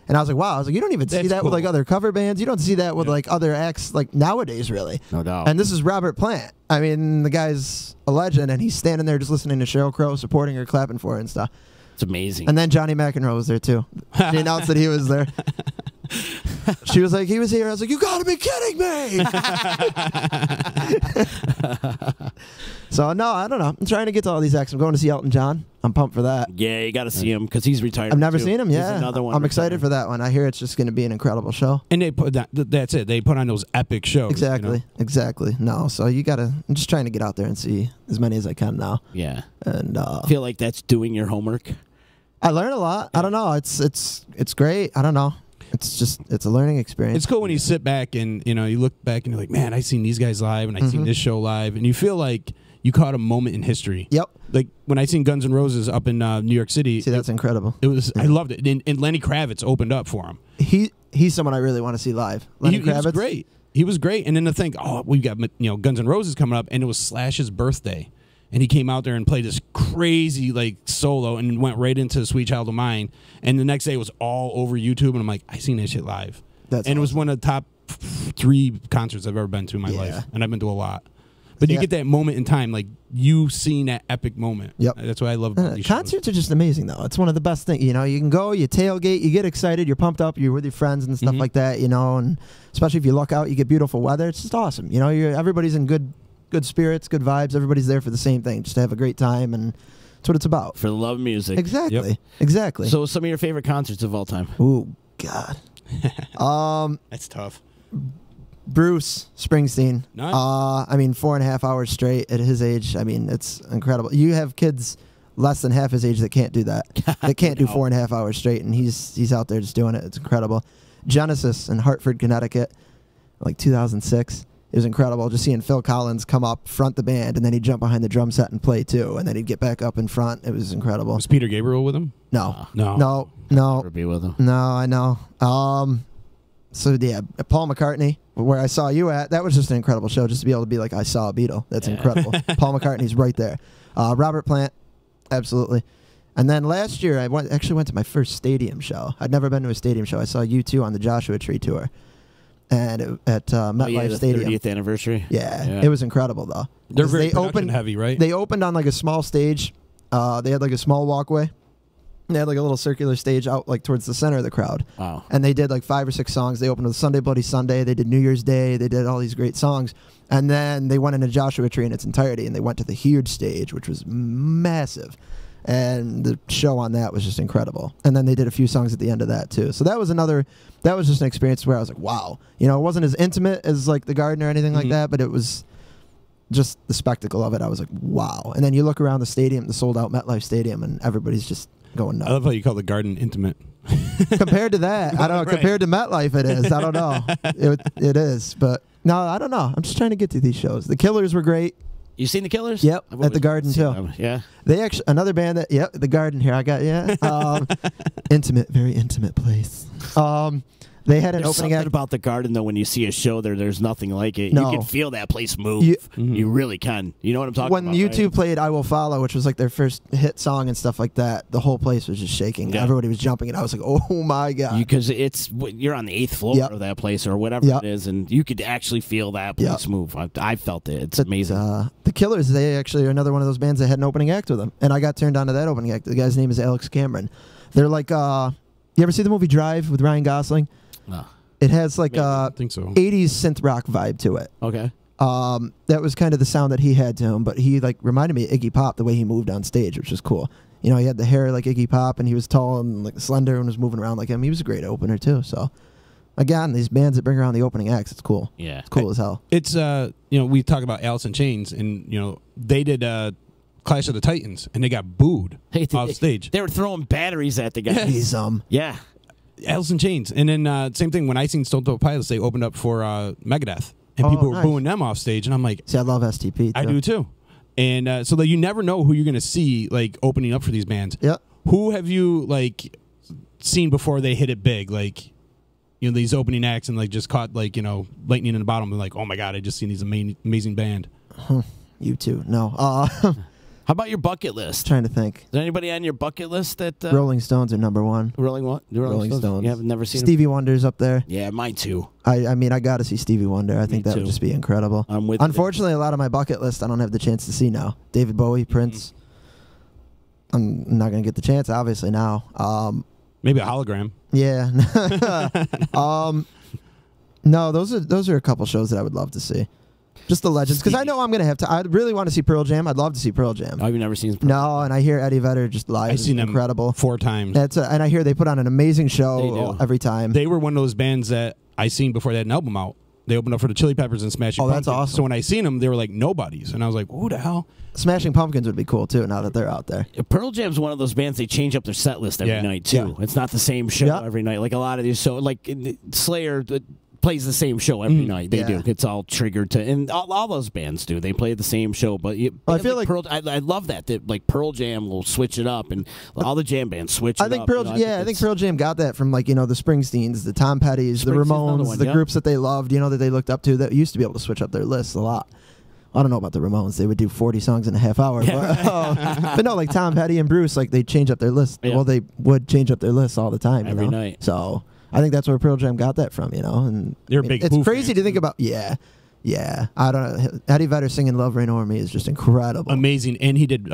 And I was like, wow. I was like, you don't even see that with like other cover bands. You don't see that with like other acts like nowadays, really. No doubt. And this is Robert Plant. I mean, the guy's a legend, and he's standing there just listening to Sheryl Crow, supporting her, clapping for her and stuff. It's amazing. And then Johnny McEnroe was there too. She announced that he was there. She was like, he was here. I was like, you gotta be kidding me. So no, I don't know. I'm trying to get to all these acts. I'm going to see Elton John. I'm pumped for that. Yeah, you got to see him because he's retired. I've never too. seen him. Yeah, another one. I'm excited for that one. I hear it's just going to be an incredible show. And they put that's it. They put on those epic shows. Exactly. You know? Exactly. No, so you gotta. I'm just trying to get out there and see as many as I can now. Yeah. And I feel like that's doing your homework. I learn a lot. I don't know. It's great. I don't know. It's a learning experience. It's cool when you sit back and you look back and you're like, man, I seen these guys live and I seen this show live, and you feel like you caught a moment in history. Yep. Like when I seen Guns N' Roses up in New York City. See, that's incredible. It was. I loved it. And Lenny Kravitz opened up for him. He's someone I really want to see live. Lenny Kravitz. He was great. He was great. And then to think, oh, we've got Guns N' Roses coming up, and it was Slash's birthday, and he came out there and played this crazy like solo, and went right into Sweet Child of Mine. And the next day it was all over YouTube, and I'm like, I seen that shit live. That's awesome. It was one of the top 3 concerts I've ever been to in my life, and I've been to a lot. But you get that moment in time, like you seeing that epic moment. Yep. That's what I love about these concerts shows. are just amazing, though. It's one of the best things. You know, you can go, you tailgate, you get excited, you're pumped up, you're with your friends and stuff like that. You know, and especially if you look out, you get beautiful weather. It's just awesome. You know, everybody's in good spirits, good vibes. Everybody's there for the same thing, just to have a great time, and that's what it's about. For the love of music. Exactly. Yep. Exactly. So, some of your favorite concerts of all time? Ooh, God. That's tough. Bruce Springsteen. Nice. I mean, 4.5 hours straight at his age. I mean, it's incredible. You have kids less than half his age that can't do that. That can't do 4.5 hours straight, and he's out there just doing it. It's incredible. Genesis in Hartford, Connecticut, like 2006. It was incredible just seeing Phil Collins come up, front the band, and then he'd jump behind the drum set and play too, and then he'd get back up in front. It was incredible. Was Peter Gabriel with him? No. No. Never be with him. No, I know. So yeah, Paul McCartney, where I saw you at, that was just an incredible show. Just to be able to be like, I saw a Beatle. That's incredible. Paul McCartney's right there. Robert Plant, absolutely. And then last year, I actually went to my first stadium show. I'd never been to a stadium show. I saw U2 on the Joshua Tree tour, and at MetLife Stadium. 30th anniversary. Yeah, it was incredible though. They're very production heavy, right? They opened on like a small stage. They had like a small walkway. They had like a little circular stage out like towards the center of the crowd. Wow. And they did like 5 or 6 songs. They opened with Sunday Bloody Sunday. They did New Year's Day. They did all these great songs. And then they went into Joshua Tree in its entirety, and they went to the huge stage, which was massive. And the show on that was just incredible. And then they did a few songs at the end of that too. So that was just an experience where I was like, wow. You know, it wasn't as intimate as like the Garden or anything like that, but it was just the spectacle of it. I was like, wow. And then you look around the stadium, the sold out MetLife Stadium, and everybody's just going nuts. I love how you call the Garden intimate. Compared to that, I don't know. Right. Compared to MetLife, it is. I don't know. It is. But no, I don't know. I'm just trying to get to these shows. The Killers were great. You seen the Killers? Yep, at the Garden too. Them. Yeah. They actually another band that the Garden here. I got intimate, very intimate place. They had an There's opening something act about the Garden though. When you see a show there, there's nothing like it. No. You can feel that place move. You really can. You know what I'm talking when about? U2 right? played "I Will Follow," which was like their first hit song and stuff like that. The whole place was just shaking. Yeah. Everybody was jumping, and I was like, "Oh my god!" Because you're on the 8th floor of that place or whatever it is, and you could actually feel that place move. I felt it. It's amazing. The Killers, they actually are another one of those bands that had an opening act with them, and I got turned on to that opening act. The guy's name is Alex Cameron. They're like, you ever see the movie Drive with Ryan Gosling? No. It has like I think so. 80s synth rock vibe to it. Okay. That was kind of the sound that he had to him, but he like reminded me of Iggy Pop the way he moved on stage, which was cool. You know, he had the hair like Iggy Pop, and he was tall and like slender and was moving around like him. He was a great opener too. So, again, these bands that bring around the opening acts, it's cool. Yeah, it's cool as hell. It's we talk about Alice in Chains, and they did Clash of the Titans, and they got booed off stage. They were throwing batteries at the guys. Yeah. Alice in Chains. And then same thing when I seen Stone Temple Pilots, they opened up for Megadeth, and people were booing them off stage, and I'm like, see, I love STP too. I do too. And so that you never know who you're going to see like opening up for these bands. Yeah. Who have you like seen before they hit it big, like these opening acts, and like just caught like lightning in the bottom, and like, oh my god, I just seen these amazing band. U2. No. How about your bucket list? Trying to think. Is there anybody on your bucket list that Rolling Stones are number one. Rolling what? The Rolling Stones. You have never seen Stevie Wonder's up there. Yeah, mine too. I mean, I got to see Stevie Wonder. I think that would just be incredible. I'm with Unfortunately, a lot of my bucket list I don't have the chance to see now. David Bowie, Prince. I'm not going to get the chance, obviously, now. Maybe a hologram. Yeah. No, those are a couple shows that I would love to see. Just the legends, because I know I'm going to have to. I really want to see Pearl Jam. I'd love to see Pearl Jam. Oh, you've never seen Pearl Jam? No, and I hear Eddie Vedder just live. I've seen them incredible 4 times. And I hear they put on an amazing show every time. They were one of those bands that I seen before they had an album out. They opened up for the Chili Peppers and Smashing Pumpkins. That's awesome. So when I seen them, they were like nobodies, and I was like, who the hell? Smashing Pumpkins would be cool too. Now that they're out there, Pearl Jam's one of those bands. They change up their set list every night too. It's not the same show every night. Like a lot of these shows, like Slayer plays the same show every night. They do. It's all triggered to, and all those bands do. They play the same show. But I feel like I love that like Pearl Jam will switch it up, and all the jam bands switch it up. I think Pearl Jam got that from like the Springsteens, the Tom Pettys, the Ramones, the groups that they loved, that they looked up to, that used to be able to switch up their lists a lot. I don't know about the Ramones. They would do 40 songs in a half hour. But no, like Tom Petty and Bruce, like they change up their list. Yeah. Well, they would change up their lists all the time. Every night. So I think that's where Pearl Jam got that from, And They're big. It's crazy to think about. Yeah. Yeah, I don't know. Eddie Vedder singing "Love Reign Over Me" is just incredible. Amazing, and he did.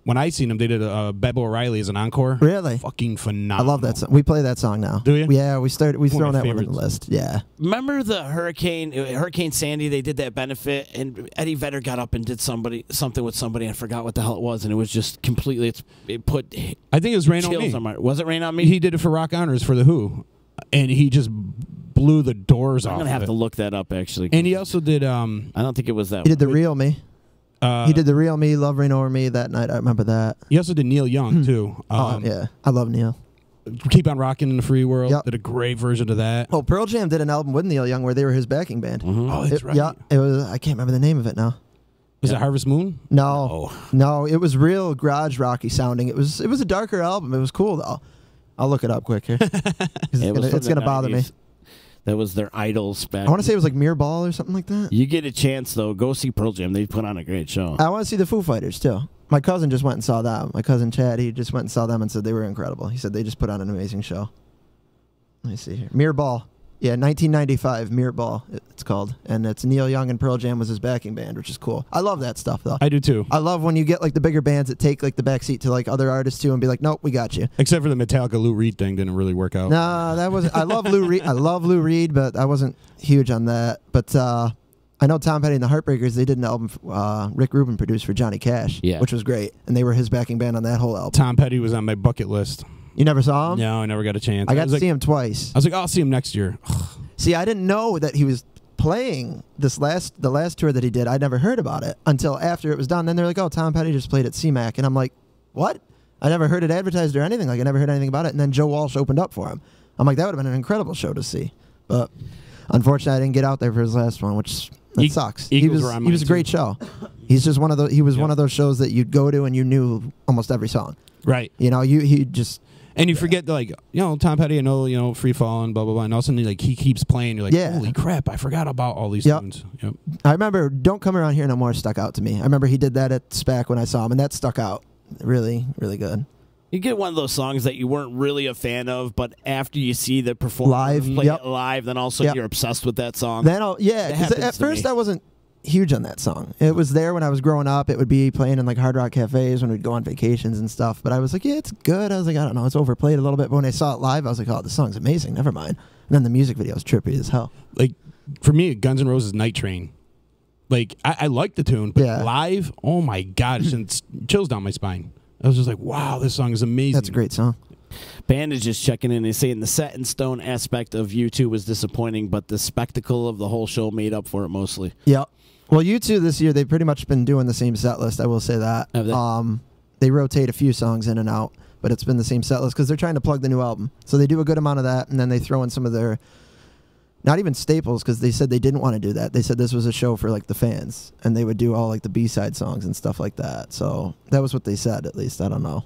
When I seen him, they did Bebo O'Reilly as an encore. Really? Fucking phenomenal. I love that song. We play that song now. Do you? Yeah, we've thrown that one on the favorites. list. Yeah. Remember the Hurricane Sandy? They did that benefit, and Eddie Vedder got up and did something with somebody. I forgot what the hell it was, and it was just completely. It put. I think it was Rain on chills Me. Was it Rain on Me? He did it for Rock Honors for the Who, and he just blew the doors off. I'm gonna have to look that up actually. And he also did. I don't think it was that. He did the Real Me. He did the Real Me, Love Reign Over Me that night. I remember that. He also did Neil Young too. Yeah, I love Neil. Keep on Rocking in the Free World. Yep. Did a great version of that. Oh, Pearl Jam did an album with Neil Young where they were his backing band. Oh, that's right. Yeah, it was. I can't remember the name of it now. Was it Harvest Moon? No, it was real garage rocky sounding. It was a darker album. It was cool though. I'll look it up quick here. It's gonna bother me. That was their idols back. I want to say it was like Mirror Ball or something like that. You get a chance though, go see Pearl Jam. They put on a great show. I want to see the Foo Fighters too. My cousin just went and saw them. My cousin Chad, he just went and saw them and said they were incredible. He said they just put on an amazing show. Let me see here. Mirror Ball. Yeah, 1995, Mirror Ball, it's called. And it's Neil Young and Pearl Jam was his backing band, which is cool. I love that stuff, though. I do, too. I love when you get, like, the bigger bands that take, like, the back seat to, like, other artists, too, and be like, nope, we got you. Except for the Metallica Lou Reed thing didn't really work out. Nah, that wasn't... I love Lou Reed. I love Lou Reed, but I wasn't huge on that. But I know Tom Petty and the Heartbreakers, they did an album Rick Rubin produced for Johnny Cash, which was great. And they were his backing band on that whole album. Tom Petty was on my bucket list. You never saw him? No, I never got a chance. I got to see him twice. I was like, I'll see him next year. See, I didn't know that he was playing the last tour that he did. I never heard about it until after it was done. Then they're like, oh, Tom Petty just played at CMAC. And I'm like, what? I never heard it advertised or anything. Like, I never heard anything about it. And then Joe Walsh opened up for him. I'm like, that would have been an incredible show to see. But unfortunately, I didn't get out there for his last one, which sucks. He was a great show. He's just one of those shows that you'd go to and you knew almost every song. Right. You know, he just... And you forget, like, Tom Petty, I know, Free Fall and blah, blah, blah. And all of a sudden, like, he keeps playing. You're like, holy crap, I forgot about all these tunes. Yep. I remember Don't Come Around Here No More stuck out to me. I remember he did that at SPAC when I saw him, and that stuck out. Really, really good. You get one of those songs that you weren't really a fan of, but after you see the performer play it live, then also you're obsessed with that song. Because at first I wasn't huge on that song. It was there when I was growing up. It would be playing in like Hard Rock cafes when we'd go on vacations and stuff. But I was like, yeah, it's good. I was like, I don't know, it's overplayed a little bit. But when I saw it live, I was like, oh, this song's amazing. Never mind. And then the music video is trippy as hell. Like, for me, Guns N' Roses' Night Train. Like, I like the tune, but live, oh my God, it sends chills down my spine. I was just like, wow, this song is amazing. That's a great song. Band is just checking in and saying the set in stone aspect of U2 was disappointing, but the spectacle of the whole show made up for it mostly. Yep. Well, U2 this year, they've pretty much been doing the same set list, I will say that. They rotate a few songs in and out, but it's been the same set list because they're trying to plug the new album. So they do a good amount of that, and then they throw in some of their, not even staples, because they said they didn't want to do that. They said this was a show for, like, the fans, and they would do all, like, the B-side songs and stuff like that. So that was what they said, at least. I don't know.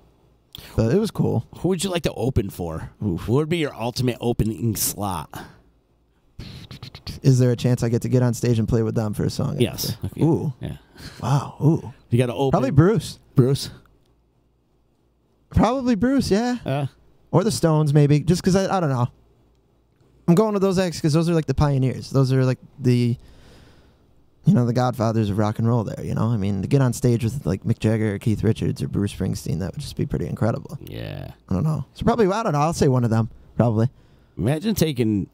But it was cool. Who would you like to open for? Oof. What would be your ultimate opening slot? Is there a chance I get to get on stage and play with them for a song? Yes. Okay. Ooh. Yeah. Wow. Ooh. You got to open. Probably Bruce. Bruce? Probably Bruce, yeah. Or the Stones, maybe. Just because I don't know. I'm going with those acts because those are like the pioneers. Those are like the godfathers of rock and roll there, you know? I mean, to get on stage with like Mick Jagger or Keith Richards or Bruce Springsteen, that would just be pretty incredible. Yeah. I don't know. So probably, I don't know. I'll say one of them, probably. Imagine taking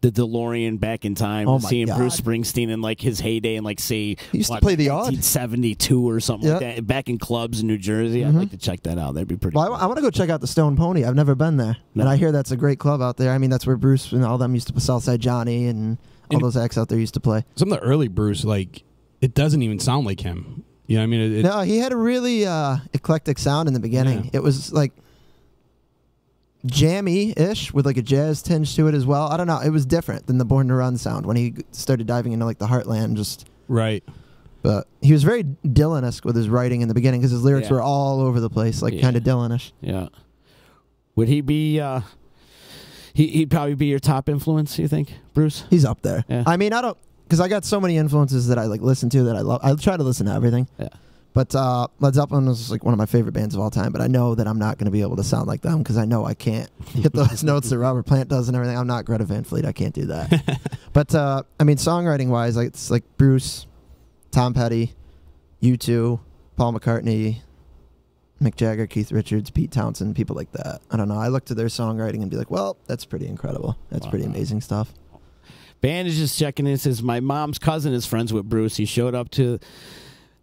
the DeLorean back in time and seeing Bruce Springsteen in like his heyday and like say he used to play the Odd 1972 or something like that back in clubs in New Jersey. I'd like to check that out. That'd be pretty cool. I want to go check out the Stone Pony. I've never been there. And I hear that's a great club out there. I mean, that's where Bruce and all them used to play, Southside Johnny and all those acts out there used to play. Some of the early Bruce, like, it doesn't even sound like him. You know what I mean? No, he had a really eclectic sound in the beginning. Yeah. It was like jammy-ish with like a jazz tinge to it as well. I don't know. It was different than the Born to Run sound when he started diving into like the Heartland. Right. But he was very Dylan-esque with his writing in the beginning because his lyrics were all over the place, like kind of Dylan-ish. Yeah. Would he be... He'd probably be your top influence, you think, Bruce? He's up there. Yeah. I mean, I don't... Because I got so many influences that I like listen to that I love. I try to listen to everything. Yeah. But Led Zeppelin was like one of my favorite bands of all time, but I know that I'm not going to be able to sound like them because I know I can't hit those notes that Robert Plant does and everything. I'm not Greta Van Fleet. I can't do that. But, I mean, songwriting-wise, it's like Bruce, Tom Petty, U2, Paul McCartney, Mick Jagger, Keith Richards, Pete Townsend, people like that. I don't know. I look to their songwriting and be like, well, that's pretty incredible. That's pretty amazing stuff. Band is just checking in. Says, my mom's cousin is friends with Bruce. He showed up to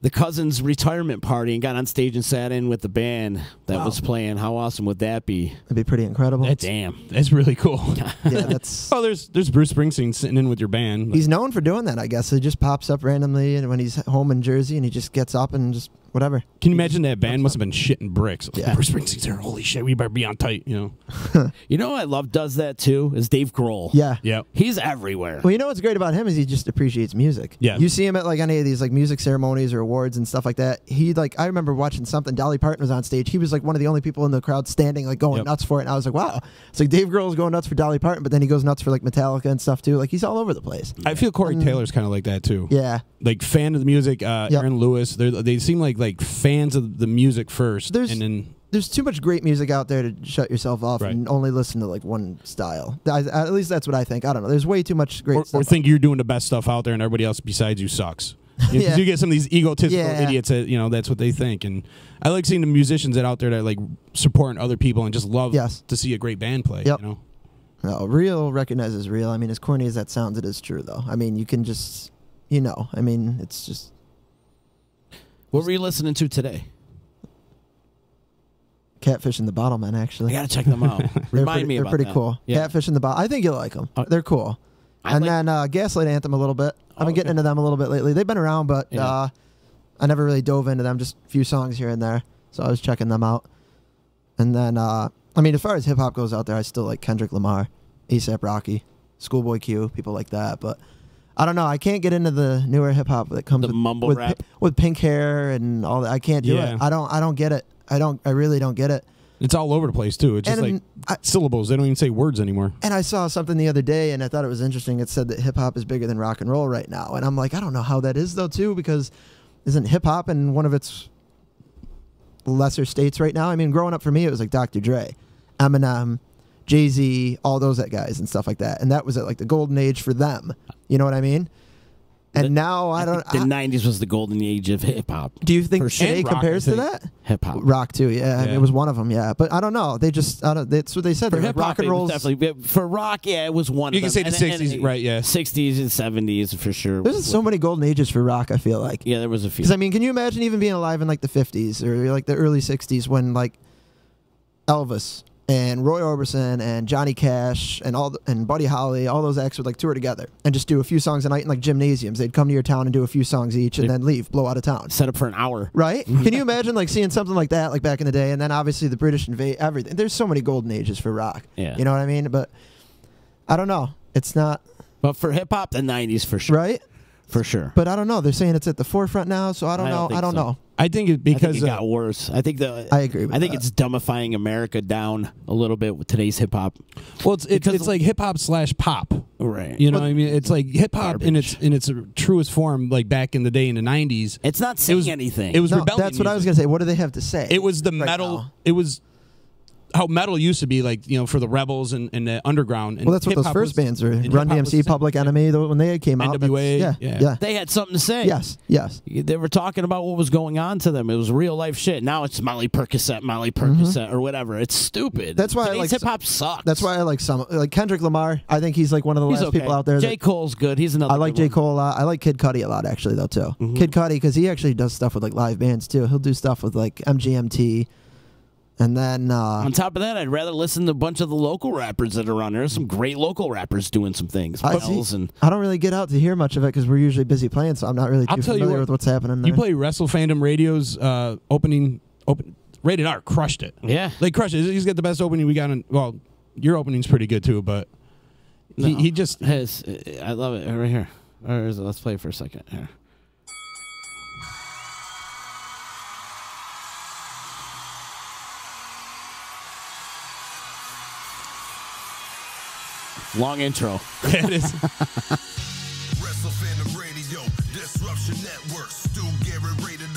the cousin's retirement party and got on stage and sat in with the band that was playing. How awesome would that be? It'd be pretty incredible. That's really cool. Yeah, that's. Oh, there's Bruce Springsteen sitting in with your band. He's known for doing that, I guess. He just pops up randomly and when he's home in Jersey and he just gets up and just whatever. Can you imagine that band must have been shitting bricks? Like, Bruce Springsteen's there. Holy shit, we better be on tight, you know. You know who I love does that too? Is Dave Grohl. Yeah. Yep. He's everywhere. Well, you know what's great about him is he just appreciates music. Yeah. You see him at like any of these like music ceremonies or awards and stuff like that. He like I remember watching something. Dolly Parton was on stage. He was like one of the only people in the crowd standing like going nuts for it. And I was like, wow. It's like Dave Grohl's going nuts for Dolly Parton, but then he goes nuts for like Metallica and stuff too. Like he's all over the place. I feel Corey Taylor's kind of like that too. Yeah. Like fan of the music. Aaron Lewis. They seem like fans of the music first. There's too much great music out there to shut yourself off and only listen to like one style. At least that's what I think. I don't know. There's way too much great stuff. Or think you're doing the best stuff out there and everybody else besides you sucks. Because you get some of these egotistical idiots that, you know, that's what they think. And I like seeing the musicians that out there that like supporting other people and just love to see a great band play. You know? No, real recognizes real. I mean, as corny as that sounds, it is true though. I mean, you can just, you know, I mean, it's just. What were you listening to today? Catfish and the Bottlemen, actually. I gotta check them out. Remind me about that. They're pretty cool. Yeah. Catfish and the Bottle. I think you'll like them. They're cool. And then Gaslight Anthem a little bit. I've been getting into them a little bit lately. They've been around, but I never really dove into them. Just a few songs here and there. So I was checking them out. And then, I mean, as far as hip hop goes out there, I still like Kendrick Lamar, A$AP Rocky, Schoolboy Q, people like that. But I don't know. I can't get into the newer hip hop that comes mumble rap with pink hair and all that. I can't do it. I don't get it. I really don't get it. It's all over the place too. It's just like syllables. They don't even say words anymore. And I saw something the other day, and I thought it was interesting. It said that hip hop is bigger than rock and roll right now, and I'm like, I don't know how that is though, too, because isn't hip hop in one of its lesser states right now? I mean, growing up for me, it was like Dr. Dre, Eminem, Jay-Z, all those guys and stuff like that, and that was at like the golden age for them. You know what I mean? And now I don't. The 90s was the golden age of hip hop. Do you think today compares to that? Hip hop, rock too. Yeah, I mean, it was one of them. Yeah, but I don't know. They just. That's what they said. For hip hop, rock and roll. Definitely for rock. Yeah, it was one. You can say the 60s, right? Yeah, 60s and 70s for sure. There's so many golden ages for rock. I feel like. Yeah, there was a few. Because I mean, can you imagine even being alive in like the 50s or like the early 60s when like Elvis and Roy Orbison and Johnny Cash and and Buddy Holly, all those acts would like tour together and just do a few songs a night in like gymnasiums. They'd come to your town and do a few songs each and then leave, blow out of town. Set up for an hour. Right? Can you imagine like seeing something like that like back in the day? And then obviously the British invade everything. There's so many golden ages for rock. Yeah. You know what I mean? But I don't know. It's not. But for hip hop, the 90s for sure. Right? For sure. But I don't know. They're saying it's at the forefront now, so I don't know. I don't know. I think it because it got worse. I think I agree with I think that. it's dumbifying America down a little bit with today's hip hop. Well, it's like hip hop / pop. Right. You know what I mean? It's like hip hop in its truest form, like back in the day in the 90s. It's not saying anything. It was rebellion. That's what I was going to say. What do they have to say? It was the metal. Now? It was how metal used to be, like, you know, for the rebels and the underground. And well, that's what those first bands were. Run DMC, Public Enemy, when they came out. NWA. Yeah. They had something to say. Yes. They were talking about what was going on to them. It was real life shit. Now it's Molly Percocet, or whatever. It's stupid. That's why hip hop sucks. That's why I like Kendrick Lamar. I think he's like one of the last people out there. J. Cole's good. He's another. I like J. Cole a lot. I like Kid Cudi a lot, actually, though, too. Kid Cudi, because he actually does stuff with like live bands too. He'll do stuff with like MGMT. And then on top of that, I'd rather listen to a bunch of the local rappers that are around there. There's some great local rappers doing some things. I don't really get out to hear much of it because we're usually busy playing, so I'm not really too familiar with what's happening there. You play Wrestle Fandom Radio's opening. Rated R crushed it. Yeah, they crushed it. He's got the best opening we got. Well, your opening's pretty good too, but he just has. I love it right here. Let's play for a second here. Long intro. Yeah, it is. Wrestle Fandom Radio, Disruption Network, Stu Garrett rated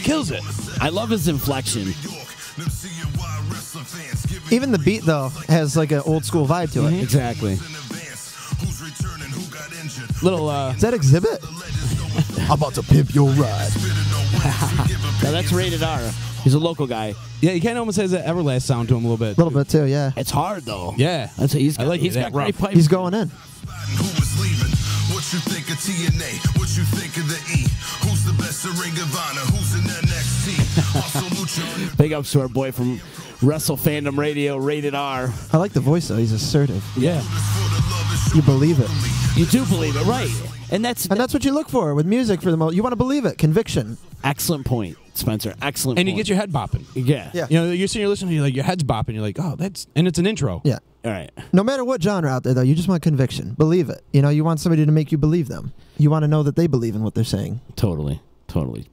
Kills it. I love his inflection. Even the beat, though, has like an old school vibe to it. Exactly. Little, Is that Exhibit? I'm about to pimp your ride. Now that's rated R. He's a local guy. yeah, he kind of almost has that Everlast sound to him a little bit. A little bit, too, yeah. It's hard though. Yeah. That's what he's got. I like he's that got great rough. pipes. He's going in. Who is leaving? What you think of TNA? What you think of the E? Who's the best in Ring of Honor? Who's in NXT? Also Lucha. Big ups to our boy from Wrestle Fandom Radio, rated R. I like the voice, though. He's assertive. Yeah. You believe it. You do believe it, right? And that's what you look for with music for the most. You want to believe it. Conviction. excellent point, Spencer. Excellent And point. you get your head bopping. Yeah. Yeah. You know, you're sitting here listening, you're like, your head's bopping. You're like, oh, and it's an intro. Yeah. All right. No matter what genre out there, though, you just want conviction. Believe it. You know, you want somebody to make you believe them. You want to know that they believe in what they're saying. Totally.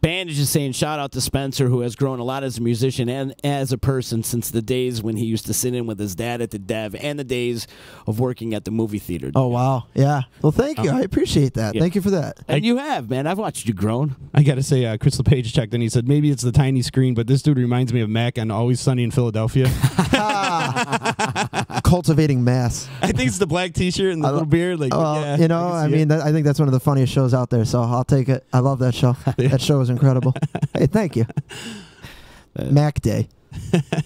Bandage is saying shout out to Spencer, who has grown a lot as a musician and as a person since the days when he used to sit in with his dad at the Dev and the days of working at the movie theater. Oh, wow. Yeah. Well, thank you. I appreciate that. Yeah. Thank you for that. And you have, man. I've watched you grown. I got to say, Chris LePage checked and he said, maybe it's the tiny screen, but this dude reminds me of Mac on Always Sunny in Philadelphia. Cultivating mass. I think it's the black T-shirt and the little beard. Like, yeah, you know, I mean, I think that's one of the funniest shows out there, so I'll take it. I love that show. That show is incredible. Hey, thank you. Mac Day.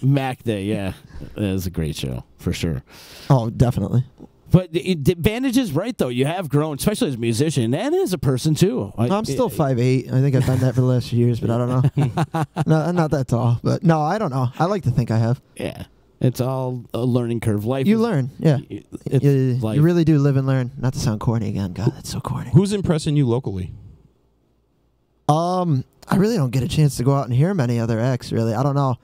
Mac Day, yeah. It was a great show, for sure. Oh, definitely. But Bandage is right, though. You have grown, especially as a musician and as a person, too. I'm still 5'8". I think I've done that for the last few years, but I don't know. No, I'm not that tall. But no, I don't know. I like to think I have. Yeah. It's all a learning curve. Life. You learn, yeah. It's life. You really do live and learn. Not to sound corny again. God, that's so corny. Who's impressing you locally? I really don't get a chance to go out and hear many other acts, really. I don't know.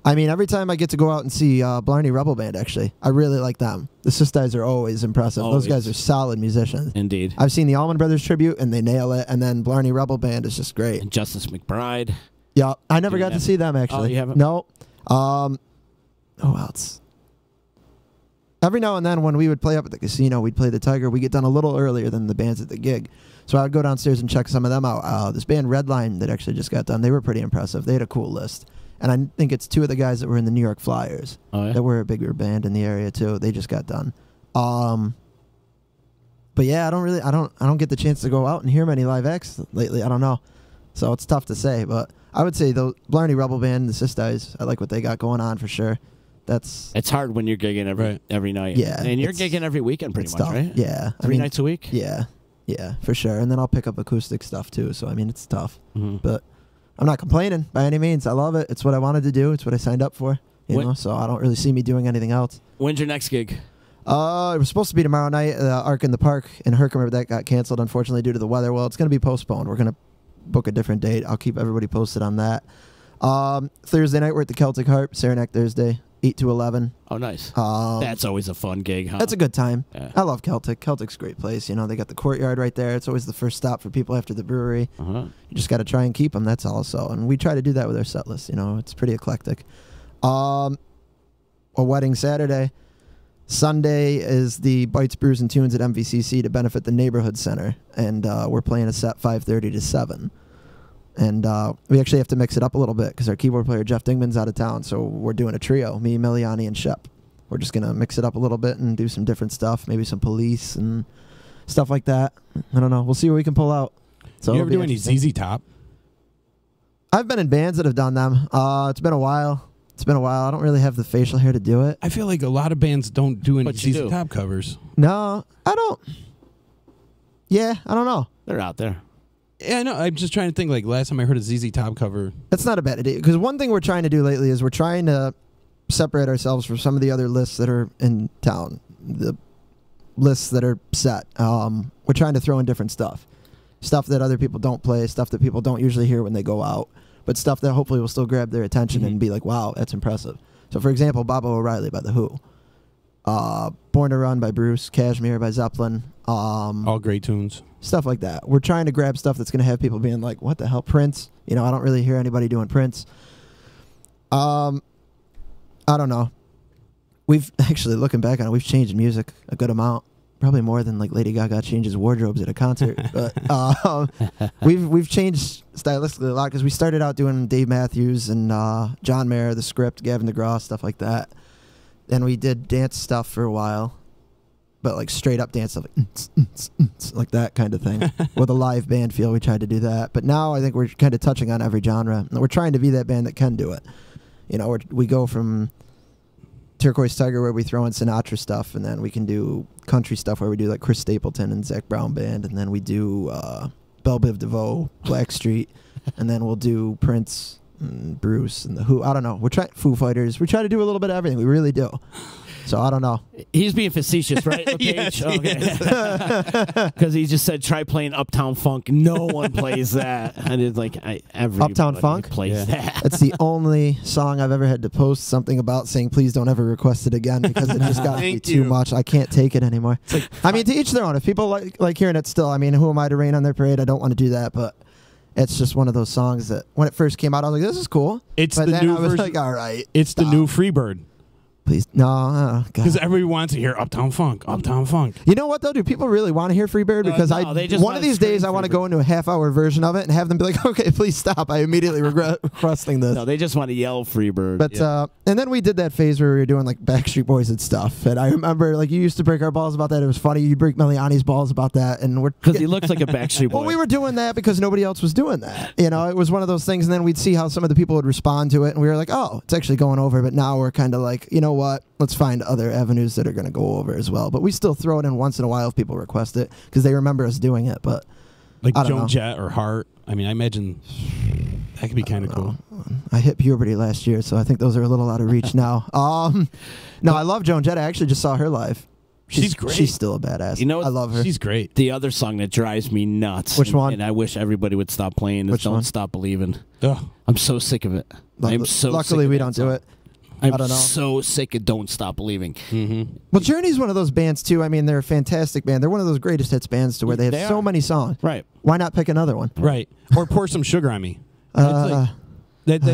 I mean, every time I get to go out and see Blarney Rebel Band, actually, I really like them. The Sisters are always impressive. Always. Those guys are solid musicians. Indeed. I've seen the Allman Brothers tribute, and they nail it. And then Blarney Rebel Band is just great. And Justice McBride. Yeah, I never got to see them, actually. Oh, you haven't? No. Who else? Every now and then when we would play up at the casino, we'd play the Tiger. We get done a little earlier than the bands at the gig. So I'd go downstairs and check some of them out. This band Redline that actually just got done, they were pretty impressive. They had a cool list. And I think it's two of the guys that were in the New York Flyers that were a bigger band in the area too. They just got done. But yeah, I don't get the chance to go out and hear many live acts lately. I don't know. So it's tough to say, but I would say the Blarney Rebel Band, the Sisters, I like what they got going on for sure. It's hard when you're gigging every night. Yeah. And you're gigging every weekend pretty much, tough. right? Yeah. Three nights a week? Yeah. Yeah, for sure. And then I'll pick up acoustic stuff too. So, I mean, it's tough. Mm-hmm. But I'm not complaining by any means. I love it. It's what I wanted to do. It's what I signed up for. You know, so I don't really see me doing anything else. When's your next gig? It was supposed to be tomorrow night, Ark in the Park in Herkimer. That got canceled, unfortunately, due to the weather. Well, it's going to be postponed. We're going to book a different date. I'll keep everybody posted on that. Thursday night, we're at the Celtic Harp, Saranac Thursday, 8 to 11. Oh, nice. That's always a fun gig, huh? That's a good time. Yeah. I love Celtic. Celtic's a great place. You know, they got the courtyard right there. It's always the first stop for people after the brewery. Uh-huh. You just got to try and keep them. That's all. So, and we try to do that with our set list. You know, it's pretty eclectic. A wedding Saturday. Sunday is the Bites, Brews, and Tunes at MVCC to benefit the Neighborhood Center. And we're playing a set 5:30 to 7. And we actually have to mix it up a little bit because our keyboard player, Jeff Dingman's out of town. So we're doing a trio, me, Miliani, and Shep. We're just going to mix it up a little bit and do some different stuff, maybe some Police and stuff like that. I don't know. We'll see what we can pull out. So you ever do any ZZ Top? I've been in bands that have done them. It's been a while. I don't really have the facial hair to do it. I feel like a lot of bands don't do any ZZ Top covers. No, I don't. Yeah, I don't know. They're out there. Yeah, I know. I'm just trying to think, like, last time I heard a ZZ Top cover. That's not a bad idea. Because one thing we're trying to do lately is we're trying to separate ourselves from some of the other lists that are in town. The lists that are set. We're trying to throw in different stuff. Stuff that other people don't play. Stuff that people don't usually hear when they go out. But stuff that hopefully will still grab their attention and be like, wow, that's impressive. So, for example, Bob O'Reilly by The Who. Born to Run by Bruce. Kashmir by Zeppelin. All great tunes. Stuff like that. We're trying to grab stuff that's going to have people being like, what the hell, Prince? You know, I don't really hear anybody doing Prince. I don't know. We've actually, looking back on it, we've changed music a good amount. probably more than like Lady Gaga changes wardrobes at a concert. But we've changed stylistically a lot because we started out doing Dave Matthews and John Mayer, The Script, Gavin DeGraw, stuff like that. Then we did dance stuff for a while, but like straight up dance stuff, like that kind of thing. With a live band feel, we tried to do that. But now I think we're kind of touching on every genre. We're trying to be that band that can do it. You know, we go from Turquoise Tiger where we throw in Sinatra stuff, and then we can do country stuff where we do like Chris Stapleton and Zach Brown Band, and then we do Belle Biv DeVoe, Blackstreet, and then we'll do Prince and Bruce and the Who. I don't know. We're trying Foo Fighters. We try to do a little bit of everything. We really do. So I don't know. He's being facetious, right? Yes, Because he just said try playing Uptown Funk. No one plays that. And it's like everybody Uptown Funk plays that. That's the only song I've ever had to post something about saying please don't ever request it again because it just got to be too much. I can't take it anymore. Like, I mean, to each their own. If people like hearing it still, I mean, who am I to rain on their parade? I don't want to do that, but it's just one of those songs that when it first came out, I was like, this is cool. It's but the then new I was version. like, all right. It's stop. the new Freebird. Please, no, because everybody wants to hear Uptown Funk. Uptown Funk. You know what though? Do people really want to hear Freebird? Because one of these days I want to go into a half-hour version of it and have them be like, "Okay, please stop." I immediately regret requesting this. No, they just want to yell Freebird. But and then we did that phase where we were doing like Backstreet Boys and stuff. And I remember like you used to break our balls about that. It was funny. You break Meliani's balls about that, and because he looks like a Backstreet Boy. Well, we were doing that because nobody else was doing that. You know, it was one of those things. And then we'd see how some of the people would respond to it, and we were like, "Oh, it's actually going over." But now we're kind of like, you know what? Let's find other avenues that are going to go over as well. But we still throw it in once in a while if people request it because they remember us doing it. But like Joan Jett or Hart. I mean, I imagine that could be kind of cool. I hit puberty last year, so I think those are a little out of reach now. No, I love Joan Jett. I actually just saw her live. She's great. She's still a badass. You know, I love her. She's great. The other song that drives me nuts. Which one? And I wish everybody would stop playing is Don't Stop Believing. Ugh. I'm so sick of it. I'm so Luckily, sick we of don't do it. I'm I don't know. so sick of Don't Stop Believing. Mm-hmm. Well, Journey's one of those bands, too. I mean, they're a fantastic band. They're one of those greatest hits bands to where they have so many songs. Right. Why not pick another one? Right. Or Pour Some Sugar on Me. That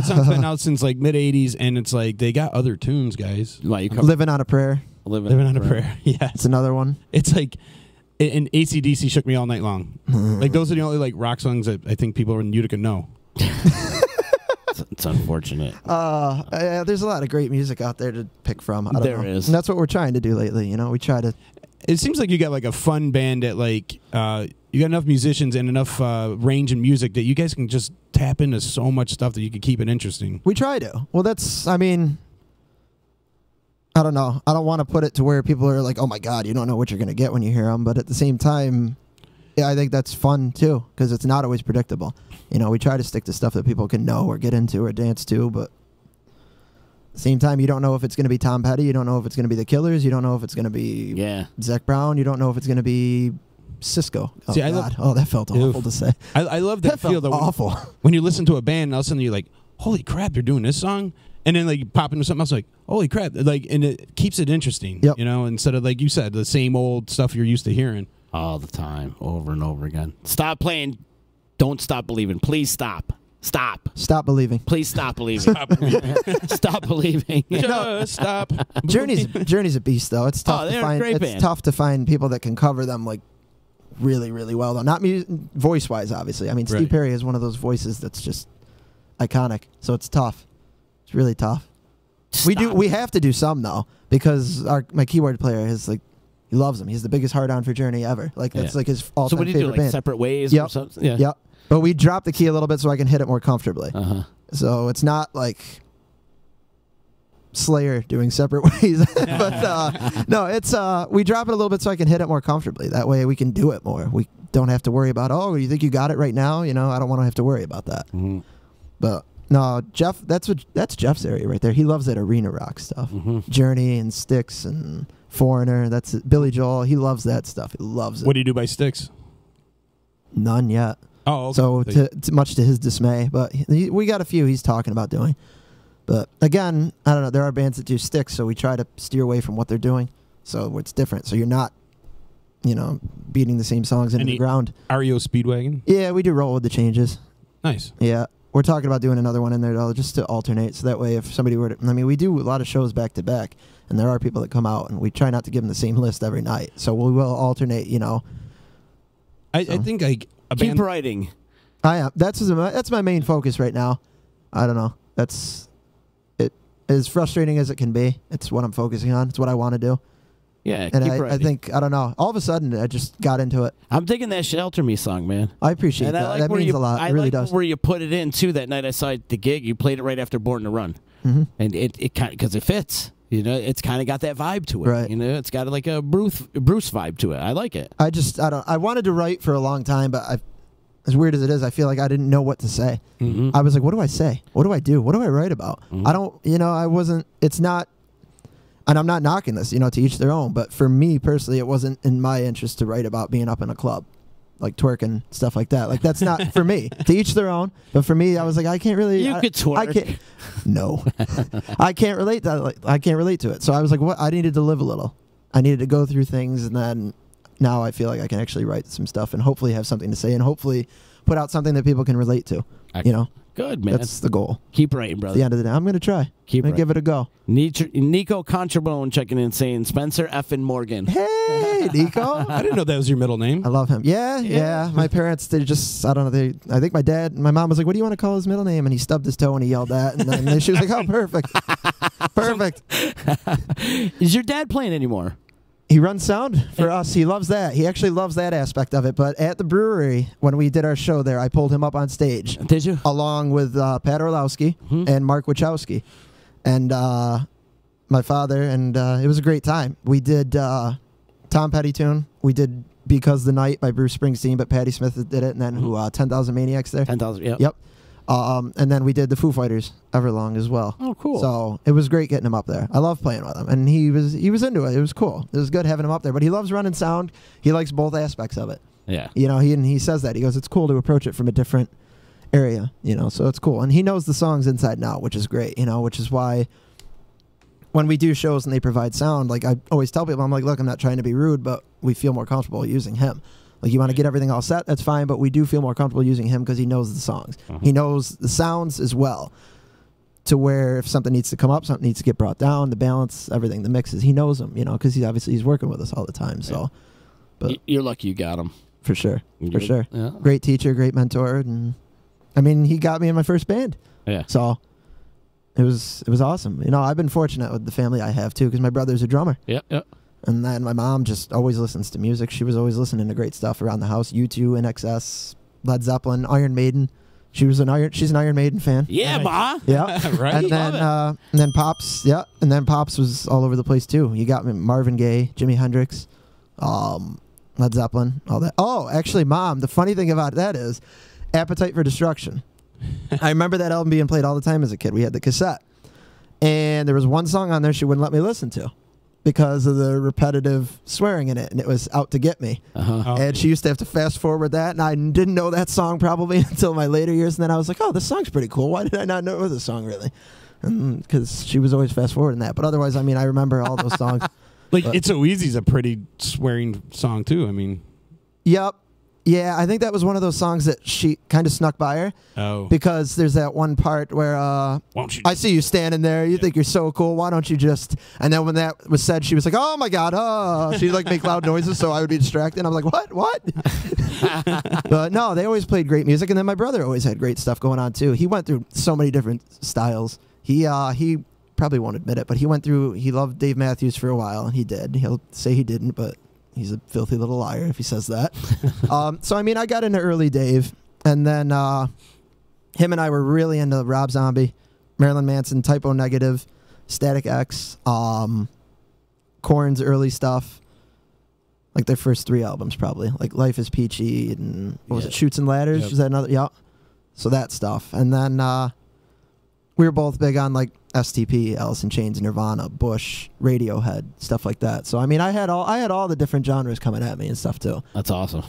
song's been out since like mid-'80s, and it's like they got other tunes, guys. Like Living on a Prayer. Living on a Prayer. Yeah. It's another one. It's like, and AC/DC Shook Me All Night Long. Like, those are the only like rock songs that I think people in Utica know. It's unfortunate. There's a lot of great music out there to pick from. I don't know. Is. And that's what we're trying to do lately. You know, we try to. It seems like you got like a fun band that like you got enough musicians and enough range in music that you guys can just tap into so much stuff that you can keep it interesting. We try to. Well, I mean, I don't know. I don't want to put it to where people are like, oh my God, you don't know what you're going to get when you hear them. But at the same time, yeah, I think that's fun too because it's not always predictable. You know, we try to stick to stuff that people can know or get into or dance to, but at the same time, you don't know if it's going to be Tom Petty. You don't know if it's going to be The Killers. You don't know if it's going to be Zach Brown. You don't know if it's going to be Cisco. Oh, See, God. That felt awful to say. I love that feel, though. Awful. When you listen to a band, and all of a sudden you're like, holy crap, they're doing this song? And then like you pop into something else like, holy crap. Like, and it keeps it interesting, you know, instead of, like you said, the same old stuff you're used to hearing. All the time, over and over again. Stop playing Don't Stop Believing. Please stop. Stop. Stop believing. Please stop believing. Stop believing. Stop believing. Just stop. Journey's a beast, though. It's tough to find. It's tough to find people that can cover them like really, really well, though. Not voice-wise, obviously. I mean, Steve Perry is one of those voices that's just iconic. So it's tough. It's really tough. Stop. We have to do some though because my keyboard player is like. He loves them. He's the biggest hard-on for Journey ever. Like that's like his all-time favorite band. So what do you do? Like separate ways? Yep. Or something? Yeah. Yep. But we drop the key a little bit so I can hit it more comfortably. So it's not like Slayer doing separate ways. But no, it's we drop it a little bit so I can hit it more comfortably. That way we can do it more. We don't have to worry about you think you got it right now. You know, I don't want to have to worry about that. But no, Jeff, that's Jeff's area right there. He loves that arena rock stuff. Journey and Styx and Foreigner, that's it. Billy Joel, he loves that stuff. He loves it. What do you do by Styx? None yet. Oh, okay. So much to his dismay, but we got a few he's talking about doing. But again, I don't know. There are bands that do Styx, so we try to steer away from what they're doing. So it's different. So you're not, beating the same songs into the ground. REO Speedwagon? Yeah, we do roll with the changes. Nice. Yeah. We're talking about doing another one in there, though, just to alternate. So that way, if somebody were to... I mean, we do a lot of shows back to back. and there are people that come out, and we try not to give them the same list every night. So we will alternate, I think a Keep band. writing. I am. That's my main focus right now. I don't know. That's it. As frustrating as it can be, it's what I'm focusing on. It's what I want to do. Yeah, And keep I writing. think, I don't know, all of a sudden I just got into it. I'm digging that Shelter Me song, man. I appreciate And I that. like That where means you, a lot. I It really like does. where you put it in too. That night I saw the gig, you played it right after Born to Run, and it kind because it fits. It's kind of got that vibe to it. Right. It's got like a Bruce vibe to it. I like it. I wanted to write for a long time, but as weird as it is, I feel like I didn't know what to say. Mm-hmm. I was like, what do I say? What do I do? What do I write about? I don't, I wasn't, it's not, and I'm not knocking this, to each their own, but for me personally, it wasn't in my interest to write about being up in a club, like twerking, stuff like that. Like, that's not for me. To each their own. But for me, I was like, I can't really. You could twerk. I can't. No. I can't relate to that. Like, I can't relate to it. So I was like, what? I needed to live a little. I needed to go through things, and then now I feel like I can actually write some stuff and hopefully have something to say and hopefully put out something that people can relate to. Good, man. That's the goal. Keep writing, At brother. the end of the day, I'm going to try. Keep I'm going to writing. give it a go. Nico Contrabone checking in saying Spencer effing Morgan. Hey, Nico. I didn't know that was your middle name. I love him. Yeah. My parents, they just, I don't know. I think my mom was like, what do you want to call his middle name? And he stubbed his toe and he yelled that. And then she was like, oh, perfect. Perfect. Is your dad playing anymore? He runs sound for us. He loves that. He actually loves that aspect of it. But at the brewery, when we did our show there, I pulled him up on stage. Did you? Along with Pat Orlowski and Mark Wachowski. And my father. And it was a great time. We did Tom Petty tune. We did Because the Night by Bruce Springsteen, but Patti Smith did it. And then 10,000 Maniacs there. 10,000, yeah. Yep. And then we did the Foo Fighters Everlong as well. Oh, cool. So it was great getting him up there. I love playing with him, and he was into it. It was cool. It was good having him up there. But he loves running sound. He likes both aspects of it. Yeah. He says that. He goes, it's cool to approach it from a different area. So it's cool. And he knows the songs inside and out, which is great. Which is why when we do shows and they provide sound, like I always tell people, I'm like, look, I'm not trying to be rude, but we feel more comfortable using him. Like, you want to get everything all set, that's fine, but we do feel more comfortable using him because he knows the songs. He knows the sounds as well, to where if something needs to come up, something needs to get brought down, the balance, everything, the mixes, he knows them, because he's working with us all the time. So, but You're lucky you got him. For sure. You're For sure. Yeah. Great teacher, great mentor. And he got me in my first band. Yeah. So it was awesome. I've been fortunate with the family I have too, because my brother's a drummer. Yep. And then my mom just always listens to music. She was always listening to great stuff around the house. U2, NXS, Led Zeppelin, Iron Maiden. She's an Iron Maiden fan. Yeah, Ma. Yeah. Right. And then Pops, yeah. And then Pops was all over the place too. You got me Marvin Gaye, Jimi Hendrix, Led Zeppelin, all that. Oh, actually, Mom, the funny thing about that is Appetite for Destruction. I remember that album being played all the time as a kid. We had the cassette. And there was one song on there she wouldn't let me listen to because of the repetitive swearing in it, and it was Out to Get Me. And she used to have to fast forward that, and I didn't know that song probably until my later years, and then I was like, oh, this song's pretty cool. Why did I not know this song, really? Because she was always fast forwarding that. But otherwise, I rember all those songs. It's So Easy is a pretty swearing song, too. Yep. Yeah, I think that was one of those songs that she kind of snuck by her. Oh. Because there's that one part where Won't you I see you standing there. You think you're so cool. Why don't you just... And then when that was said, she was like, oh, my God. Oh. She'd make loud noises so I would be distracted. I'm like, what? But no, they always played great music. And then my brother always had great stuff going on, too. He went through so many different styles. He probably won't admit it, but he loved Dave Matthews for a while, and he did. He'll say he didn't, but... He's a filthy little liar if he says that. So, I got into early Dave, and then him and I were really into Rob Zombie, Marilyn Manson, Typo Negative, Static X, Korn's early stuff, like their first 3 albums probably, like Life is Peachy, and what was it, Chutes and Ladders? Yep. Was that another? Yeah. So that stuff. And then we were both big on like STP, Alice in Chains, Nirvana, Bush, Radiohead, stuff like that. So I had all the different genres coming at me and stuff too. That's awesome.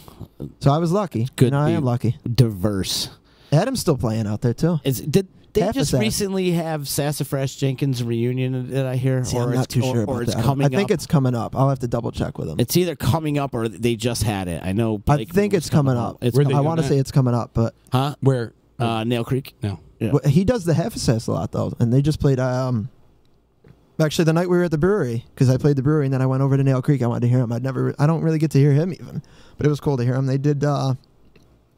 So I was lucky. Good. I am lucky. Diverse. Adam's still playing out there too. Did they Half just of that. recently have Sassafras Jenkins reunion? Did I hear? See, I'm not too sure about it's that. coming I think up. it's coming up. I'll have to double check with him. It's either coming up or they just had it. I know. I Blake think was it's coming up. It's Where they I doing want to that? say it's coming up, but huh? Where? Nail Creek. No. Yeah. he does the Half Assess a lot though, and they just played Actually, the night we were at the brewery, because I played the brewery, and then I went over to Nail Creek. I wanted to hear him. I don't really get to hear him even, but it was cool to hear him. They did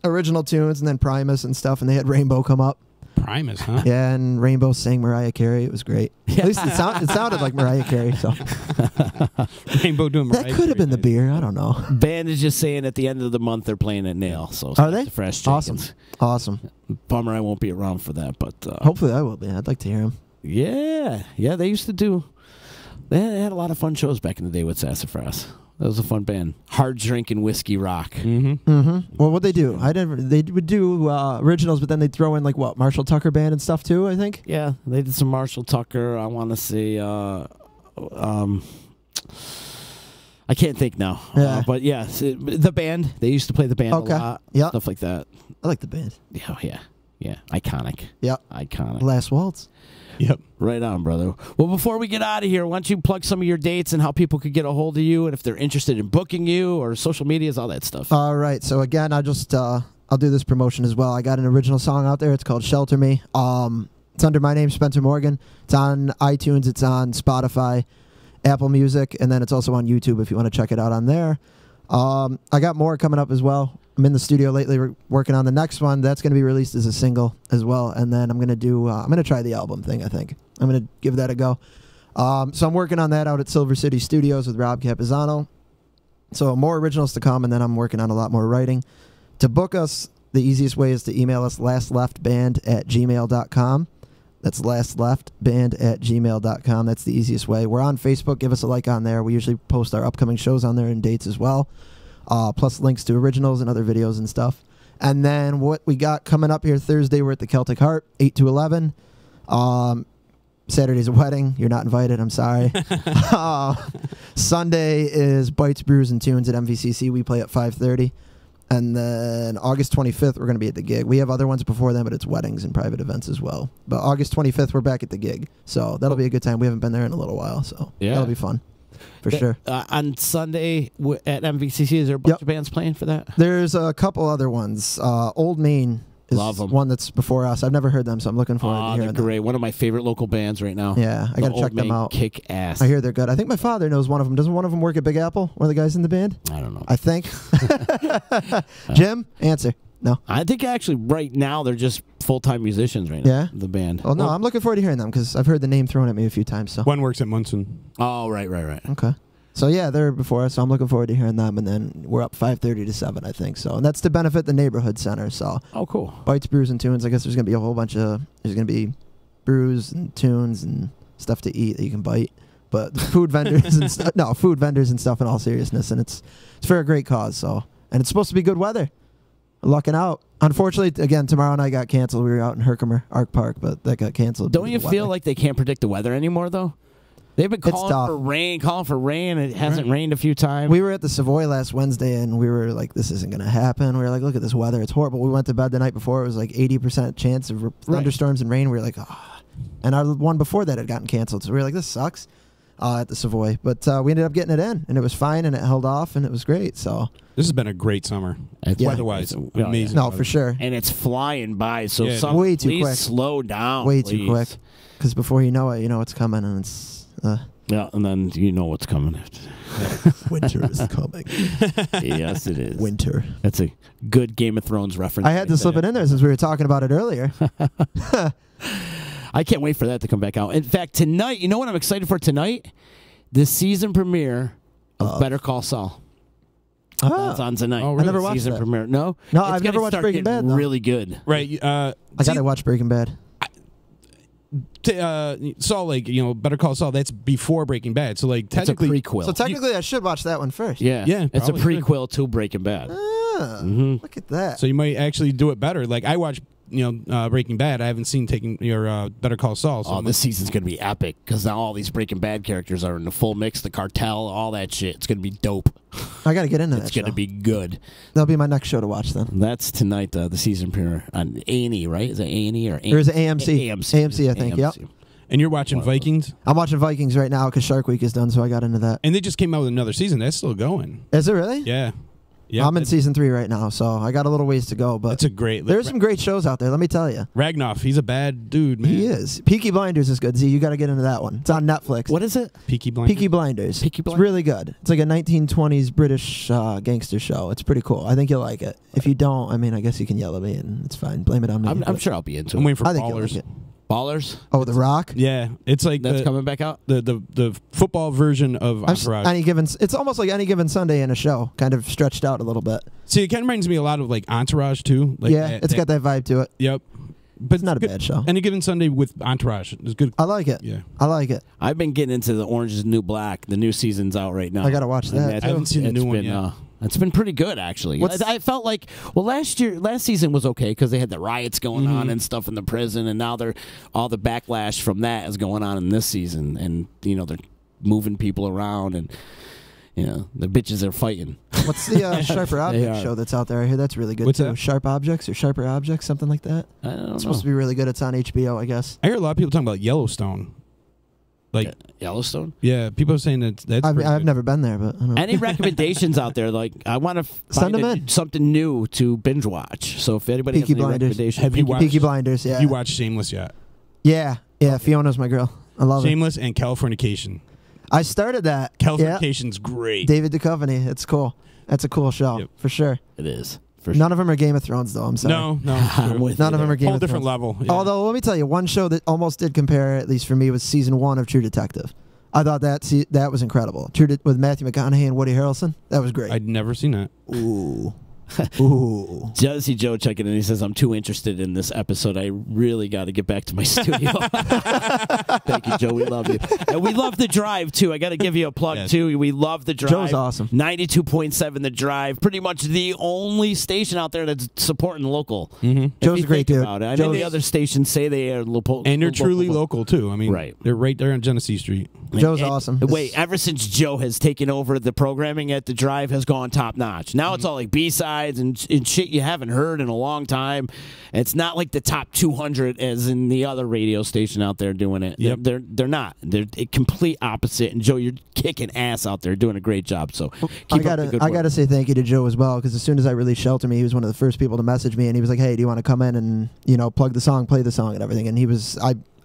original tunes and then Primus and stuff, and they had Rainbow come up. Primus, huh? Yeah, and Rainbow sang Mariah Carey. It was great. At least it sounded like Mariah Carey. So Rainbow doing Mariah that could have been the beer. I don't know. Band is just saying at the end of the month they're playing at Nail. So are they? Fresh Chickens. Awesome. Bummer I won't be around for that, but hopefully I will be. I'd like to hear him. Yeah, they used to do. They had a lot of fun shows back in the day with Sassafras. That was a fun band. Hard drinking whiskey rock. Mm-hmm. Mm-hmm. Well, what they do? They would do originals, but then they'd throw in like what Marshall Tucker band and stuff too. I think. Yeah, they did some Marshall Tucker. I want to say, I can't think now. Yeah. But yeah, the band. They used to play the band a lot. Yeah. Stuff like that. I like the band. Yeah. Iconic. Yeah. Iconic. Last Waltz. Yep. Right on, brother. Well, before we get out of here, why don't you plug some of your dates and how people could get a hold of you and if they're interested in booking you or social medias, all that stuff. All right. So again, I'll do this promotion as well. I got an original song out there. It's called Shelter Me. It's under my name, Spencer Morgan. It's on iTunes. It's on Spotify, Apple Music, and then it's also on YouTube if you want to check it out on there. I got more coming up as well. I'm in the studio lately working on the next one. That's going to be released as a single as well. And then I'm going to do, I'm going to try the album thing, I think. I'm going to give that a go. So I'm working on that out at Silver City Studios with Rob Capizano. So more originals to come, and then I'm working on a lot more writing. To book us, the easiest way is to email us lastleftband@gmail.com. That's lastleftband@gmail.com. That's the easiest way. We're on Facebook. Give us a like on there. We usually post our upcoming shows on there and dates as well. Plus links to originals and other videos and stuff. And then what we got coming up here Thursday, we're at the Celtic Heart, 8 to 11. Saturday's a wedding. You're not invited. I'm sorry. Sunday is Bites, Brews, and Tunes at MVCC. We play at 5:30. And then August 25th, we're going to be at the gig. We have other ones before then, but it's weddings and private events as well. But August 25th, we're back at the gig. So that'll be a good time. We haven't been there in a little while, so that'll be fun. For sure. On Sunday at MVCC, is there a bunch of bands playing for that? There's a couple other ones. Old Main is one that's before us. I've never heard them, so I'm looking forward to hearing them. Great. One of my favorite local bands right now. Yeah, I got to check them out. Kick ass. I hear they're good. I think my father knows one of them. Doesn't one of them work at Big Apple? One of the guys in the band? I don't know. I think. Jim? Answer. No. I think actually right now they're just full-time musicians right now. Yeah? The band. Oh, no, I'm looking forward to hearing them because I've heard the name thrown at me a few times. So one works at Munson. Oh, right. Okay. So, yeah, they're before us, so I'm looking forward to hearing them. And then we're up 5:30 to 7, I think. So, and that's to benefit the neighborhood center. So, cool. Bites, Brews, and Tunes. I guess there's going to be a whole bunch of, there's going to be brews and tunes and stuff to eat that you can bite. But food vendors and stuff. No, food vendors and stuff in all seriousness. And it's for a great cause. So, and it's supposed to be good weather. Lucking out. Unfortunately, again, tomorrow night got canceled. We were out in Herkimer Arc Park, but that got canceled. Don't you feel like they can't predict the weather anymore, though? They've been calling for rain. It hasn't rained a few times. We were at the Savoy last Wednesday, and we were like, this isn't going to happen. We were like, look at this weather. It's horrible. We went to bed the night before. It was like 80% chance of thunderstorms and rain. We were like, And our one before that had gotten canceled. So we were like, this sucks at the Savoy. But we ended up getting it in, and it was fine, and it held off, and it was great. So this has been a great summer. Weather-wise, amazing. No, for sure. And it's flying by. So way too quick. Slow down. Way too quick. Because before you know it, you know it's coming, and it's... yeah, and then you know what's coming. Winter is coming. Yes, it is. Winter. That's a good Game of Thrones reference. I had to slip it in there since we were talking about it earlier. I can't wait for that to come back out. In fact, tonight, you know what I'm excited for tonight? The season premiere of Better Call Saul. That's on tonight. Oh, really? I never watched season that. premiere. No, I've never watched Breaking Bad. Though. Really good. Right. I gotta watch Breaking Bad. Saul, Better Call Saul. That's before Breaking Bad. So, technically, it's a prequel. So technically, I should watch that one first. Yeah. It's a prequel to Breaking Bad. Look at that. So you might actually do it better. Like I watched, Breaking Bad. I haven't seen Better Call Saul. So this season's gonna be epic because now all these Breaking Bad characters are in the full mix. The cartel, all that shit. It's gonna be dope. I gotta get into that. It's gonna be good. That'll be my next show to watch then. That's tonight. The season premiere on A&E, right? Is it A&E or There's AMC? AMC, I think. Yep. And you're watching Vikings? I'm watching Vikings right now because Shark Week is done, so I got into that. And they just came out with another season. That's still going. Is it really? Yeah. Yeah, I'm in season 3 right now, so I got a little ways to go. But it's a great. There's some great shows out there. Let me tell you. Ragnoff, he's a bad dude, man. He is. Peaky Blinders is good. See, you got to get into that one. It's on Netflix. What is it? Peaky Blinders. Peaky Blinders. Peaky Blinders. It's really good. It's like a 1920s British gangster show. It's pretty cool. I think you'll like it. If you don't, I mean, I guess you can yell at me and it's fine. Blame it on me. I'm sure I'll be into I'm it. waiting for I think you'll Ballers. like it. Ballers? Oh, The Rock? Yeah, it's like That's coming back out? The football version of Entourage. It's almost like Any Given Sunday in a show, kind of stretched out a little bit. See, it kind of reminds me a lot of like Entourage too. Like It's got that vibe to it. Yep. But It's not a bad show. Any Given Sunday with Entourage is good. I like it. Yeah. I like it. I've been getting into the Orange is the New Black. The new season's out right now. I gotta watch that, And I haven't seen the new one yet. It's been pretty good, actually. I felt like, last season was okay because they had the riots going on and stuff in the prison, and now all the backlash from that is going on in this season, and they're moving people around, and the bitches are fighting. What's the Sharper Objects show that's out there? I hear that's really good too. That? Sharp Objects or Sharper Objects, something like that. I don't know. It's supposed to be really good. It's on HBO, I guess. I hear a lot of people talking about Yellowstone. Like Yellowstone? Yeah, people are saying that's I've never been there, but I don't know. Any recommendations out there? Like, I want to Send them find in. something new to binge watch. So if anybody Peaky has any Blinders. recommendations, Have you watched Peaky Blinders, yeah. Have you watched Shameless yet? Yeah. Fiona's my girl. I love it. Shameless and Californication. I started that. Californication's great. David Duchovny. It's cool. That's a cool show for sure. It is. None of them are Game of Thrones, though. I'm sorry. No. I'm with None you of them there. are Game Whole of different Thrones. level. Yeah. Although, let me tell you, one show that almost did compare, at least for me, was season 1 of True Detective. I thought that was incredible. With Matthew McConaughey and Woody Harrelson. That was great. I'd never seen that. Ooh. Ooh. Jealousy Joe checking in. He says, I'm too interested in this episode. I really got to get back to my studio. Thank you, Joe. We love you. And we love The Drive, too. I got to give you a plug, too. We love The Drive. Joe's awesome. 92.7 The Drive. Pretty much the only station out there that's supporting local. Mm-hmm. Joe's a great dude. About it. I know the other stations say they are local. And they're truly local, too. I mean, right. They're right there on Genesee Street. Joe's awesome. Wait, ever since Joe has taken over, the programming at The Drive has gone top notch. Now it's all like B-sides and shit you haven't heard in a long time. It's not like the top 200 as in the other radio station out there doing it. Yep. They're not. They're a complete opposite. And Joe, you're kicking ass out there, doing a great job. So keep up the good work. I gotta say thank you to Joe as well, because as soon as I released Shelter Me, he was one of the first people to message me, and he was like, "Hey, do you want to come in and plug the song, play the song, and everything?" And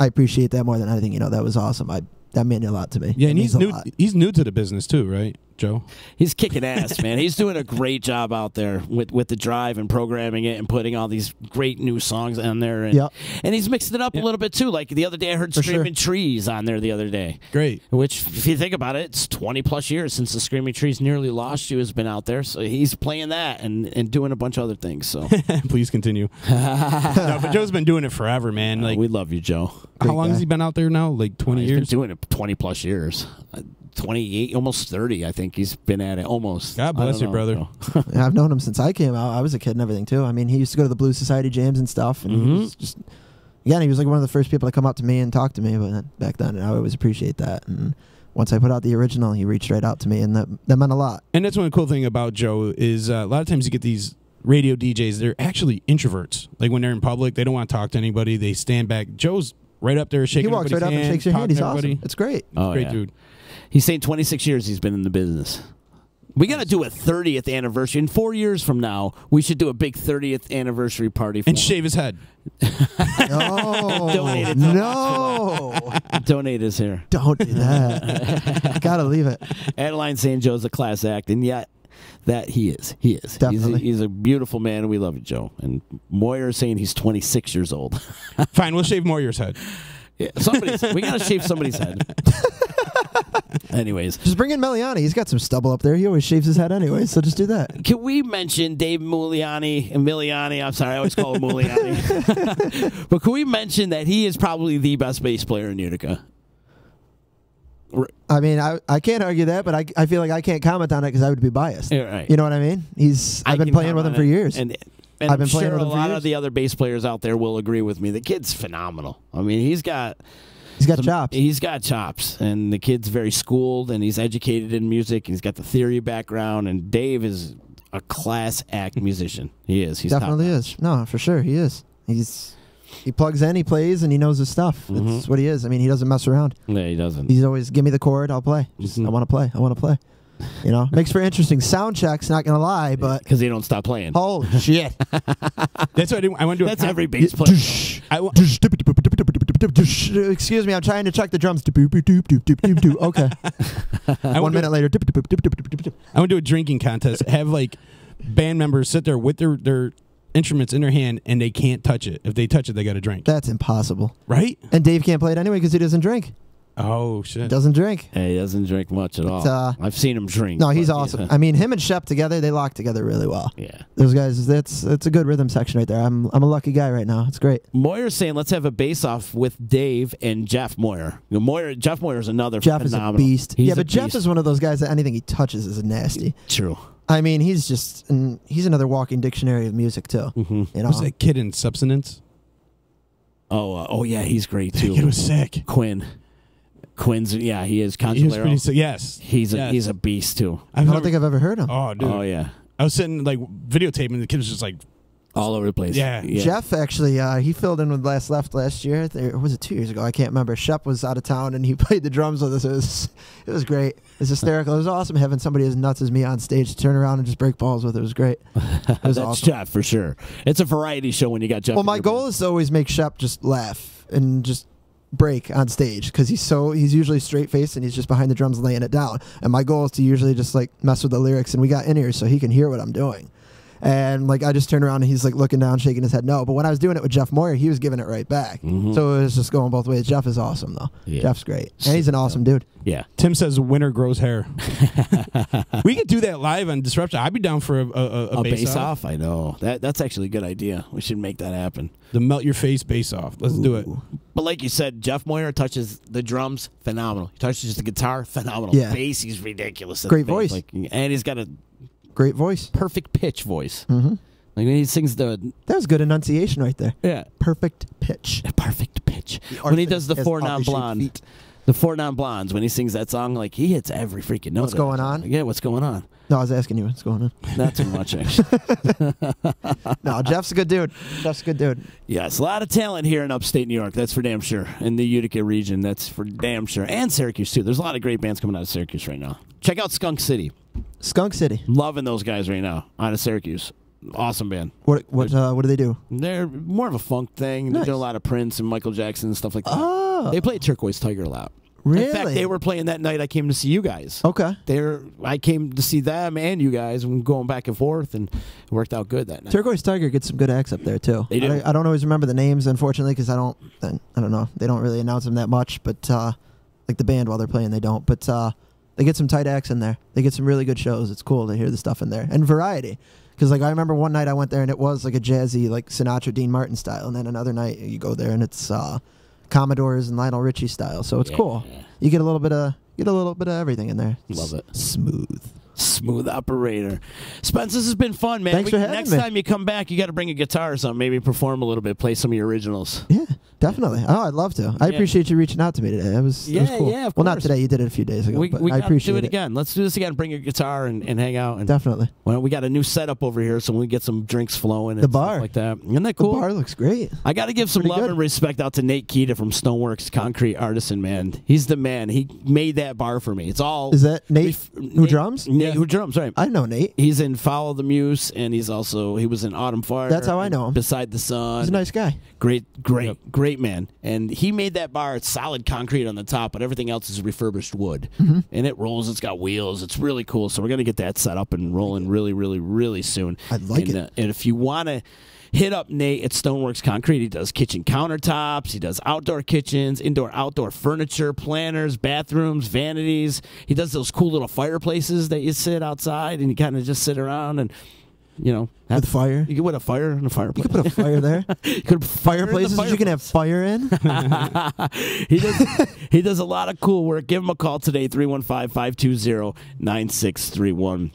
I appreciate that more than anything. That was awesome. That meant a lot to me. Yeah, and he's new. He's new to the business too, right, Joe? He's kicking ass, man. He's doing a great job out there with The Drive and programming it and putting all these great new songs on there. And, and he's mixed it up a little bit too. Like the other day, I heard Screaming Trees on there the other day. Great. Which, if you think about it, it's 20+ years since the Screaming Trees Nearly Lost You has been out there. So he's playing that and doing a bunch of other things. So please continue. No, but Joe's been doing it forever, man. Like we love you, Joe. How long has he been out there now? Like 20 years? He's been doing it 20+ years. 28, almost 30, I think he's been at it almost. God bless you, brother. Yeah, I've known him since I came out. I was a kid and everything, too. I mean, he used to go to the Blues Society jams and stuff. And he was just, again, he was like one of the first people to come up to me and talk to me back then. And I always appreciate that. And once I put out the original, he reached right out to me. And that meant a lot. And that's one cool thing about Joe is a lot of times you get these radio DJs, they're actually introverts. Like when they're in public, they don't want to talk to anybody. They stand back. Joe's right up there shaking everybody's hand. He walks right up and shakes your hand. He's awesome. It's great. Oh, great dude. He's saying 26 years he's been in the business. We got to do a 30th anniversary. In 4 years from now, we should do a big 30th anniversary party for and him. shave his head. No. Donate his hair. Don't do that. Gotta leave it. Adeline saying Joe's a class act, and yet that he is. He is. Definitely. He's a beautiful man, and we love you, Joe. And Moyer is saying he's 26 years old. Fine, we'll shave Moyer's head. Yeah, we got to shave somebody's head. Anyways. Just bring in Meliani. He's got some stubble up there. He always shaves his head anyway, so just do that. Can we mention Dave Miliani? I'm sorry, I always call him Muliani. But can we mention that he is probably the best bass player in Utica? I mean, I can't argue that, but I feel like I can't comment on it because I would be biased. Yeah, right. You know what I mean? I've been playing with him for years. And I've been I'm playing sure with a him for lot years. of the other bass players out there will agree with me. The kid's phenomenal. I mean, he's got chops. He's got chops, and the kid's very schooled, and he's educated in music. He's got the theory background, and Dave is a class act musician. He is. He's definitely is. No, for sure, he is. He plugs in, he plays, and he knows his stuff. That's what he is. I mean, he doesn't mess around. Yeah, he doesn't. He's always, give me the chord, I'll play. I want to play. I want to play. You know, makes for interesting sound checks. Not gonna lie, but because they don't stop playing. Oh shit! That's what I want to do. That's every bass player. Excuse me, I'm trying to check the drums. Okay. 1 minute later. I want to do a drinking contest. Have like band members sit there with their instruments in their hand and they can't touch it. If they touch it, they got to drink. That's impossible. Right? And Dave can't play it anyway because he doesn't drink. Oh shit! Doesn't drink. Hey, he doesn't drink much at all. I've seen him drink. No, he's awesome. I mean, him and Shep together, they lock together really well. Yeah, those guys. It's a good rhythm section right there. I'm a lucky guy right now. It's great. Moyer's saying let's have a bass off with Dave and Jeff Moyer. Jeff Moyer is another. Jeff phenomenal. is a beast. He's but Jeff is one of those guys that anything he touches is nasty. True. I mean, he's another walking dictionary of music too. Mm-hmm. You know, was that kid in Substance? Oh yeah, he's great too. That kid was sick. Quinn's, yeah, he is. He was pretty sick. Yes, he's a beast too. I don't think I've ever heard him. Oh, dude. Oh yeah. I was sitting like videotaping, and the kid was just like all over the place. Yeah. Jeff actually, he filled in with last year. Or was it 2 years ago? I can't remember. Shep was out of town, and he played the drums with us. It was great. It was hysterical. It was awesome having somebody as nuts as me on stage to turn around and just break balls with. It was great. It was That's awesome. Jeff for sure. It's a variety show when you got Jeff. Well, my goal is to always make Shep just laugh and just break on stage because he's usually straight faced and he's just behind the drums laying it down. And my goal is to usually just like mess with the lyrics, and we got in-ears so he can hear what I'm doing. And like I just turn around and he's like looking down, shaking his head no. But when I was doing it with Jeff Moyer, he was giving it right back. Mm-hmm. So it was just going both ways. Jeff is awesome though. Yeah. Jeff's great, and he's an awesome dude. Yeah. Tim says winter grows hair. We could do that live on Disruption. I'd be down for a bass off. I know that's actually a good idea. We should make that happen. The melt your face bass off. Let's do it. But like you said, Jeff Moyer touches the drums, phenomenal. He touches the guitar, phenomenal. Yeah. Bass, he's ridiculous. Great voice. And he's got a great voice, perfect pitch voice. Mm-hmm. Like when he sings that was good enunciation right there. Yeah, perfect pitch. Perfect pitch. When he does the four non-blonde, the four non-blondes, when he sings that song, like he hits every freaking note. What's going on? Yeah, what's going on? No, I was asking you what's going on. Not too much, actually. No, Jeff's a good dude. Jeff's a good dude. Yes, a lot of talent here in upstate New York. That's for damn sure. In the Utica region, that's for damn sure. And Syracuse, too. There's a lot of great bands coming out of Syracuse right now. Check out Skunk City. Skunk City. Loving those guys right now out of Syracuse. Awesome band. What do they do? They're more of a funk thing. Nice. They do a lot of Prince and Michael Jackson and stuff like that. Oh. They play Turquoise Tiger a lot. Really? In fact, they were playing that night I came to see you guys. Okay. I came to see them and you guys and going back and forth, and it worked out good that night. Turquoise Tiger gets some good acts up there too. They do. I don't always remember the names, unfortunately, because I don't know. They don't really announce them that much, but like the band while they're playing, they don't. But they get some tight acts in there. They get some really good shows. It's cool to hear the stuff in there and variety. Because like I remember one night I went there and it was like a jazzy like Sinatra, Dean Martin style, and then another night you go there and it's Commodores and Lionel Richie style. So it's cool. You get a little bit of everything in there. Love it. Smooth operator. Spence, this has been fun, man. Thanks for having next me. time you come back, you got to bring a guitar or something. Maybe perform a little bit, play some of your originals. Yeah, definitely. Oh, I'd love to. I appreciate you reaching out to me today. It was cool. Yeah, of well, not course. today. You did it a few days ago. We but got I to appreciate do it again. Let's do this again. Bring your guitar and hang out. And Definitely. Well, we got a new setup over here, so we get some drinks flowing. And The bar. stuff like that. Isn't that cool? The bar looks great. I got to give some Pretty love good. and respect out to Nate Keita from Stoneworks Concrete Artisan, man. He's the man. He made that bar for me. It's all. Is that Nate who drums? Nate who drums, right. I know Nate. He's in Follow the Muse, and he was in Autumn Fire. That's how I know him. Beside the Sun. He's a nice guy. Great man. And he made that bar. It's solid concrete on the top, but everything else is refurbished wood. Mm-hmm. And it rolls. It's got wheels. It's really cool. So we're going to get that set up and rolling really, really, really soon. I'd like it. And if you want to hit up Nate at Stoneworks Concrete, he does kitchen countertops. He does outdoor kitchens, indoor-outdoor furniture, planners, bathrooms, vanities. He does those cool little fireplaces that you sit outside and you kind of just sit around and, With fire. You could put a fire in a fireplace. You could put a fire there. You could Fireplaces you can have fire in. He does a lot of cool work. Give him a call today, 315-520-9631.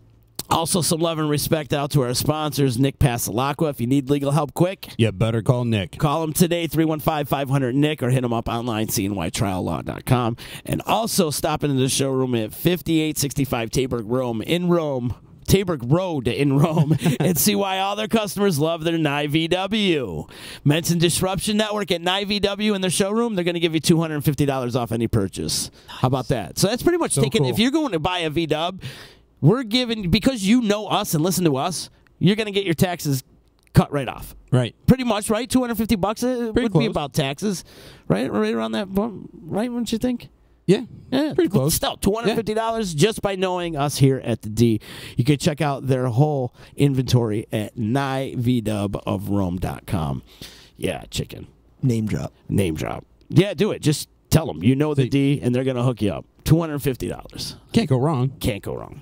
Also, some love and respect out to our sponsors, Nick Pasalacqua. If you need legal help quick, you better call Nick. Call him today, 315-500-NICK, or hit him up online, cnytriallaw.com. And also stop into the showroom at 5865 Taberg Rome in Rome. Taberg Road in Rome and see why all their customers love their Nye VW. Mention Disruption Network at Nye VW in their showroom. They're going to give you $250 off any purchase. Nice. How about that? So that's pretty much taken. Cool. If you're going to buy a VW, we're giving, because you know us and listen to us, you're going to get your taxes cut right off. Right. Pretty much, right? $250 would be about taxes. Right around that, right, wouldn't you think? Yeah, pretty close. Still, $250 just by knowing us here at the D. You can check out their whole inventory at nyvdubofrome.com. Yeah, chicken. Name drop. Yeah, do it. Just tell them you know the D, and they're going to hook you up. $250. Can't go wrong.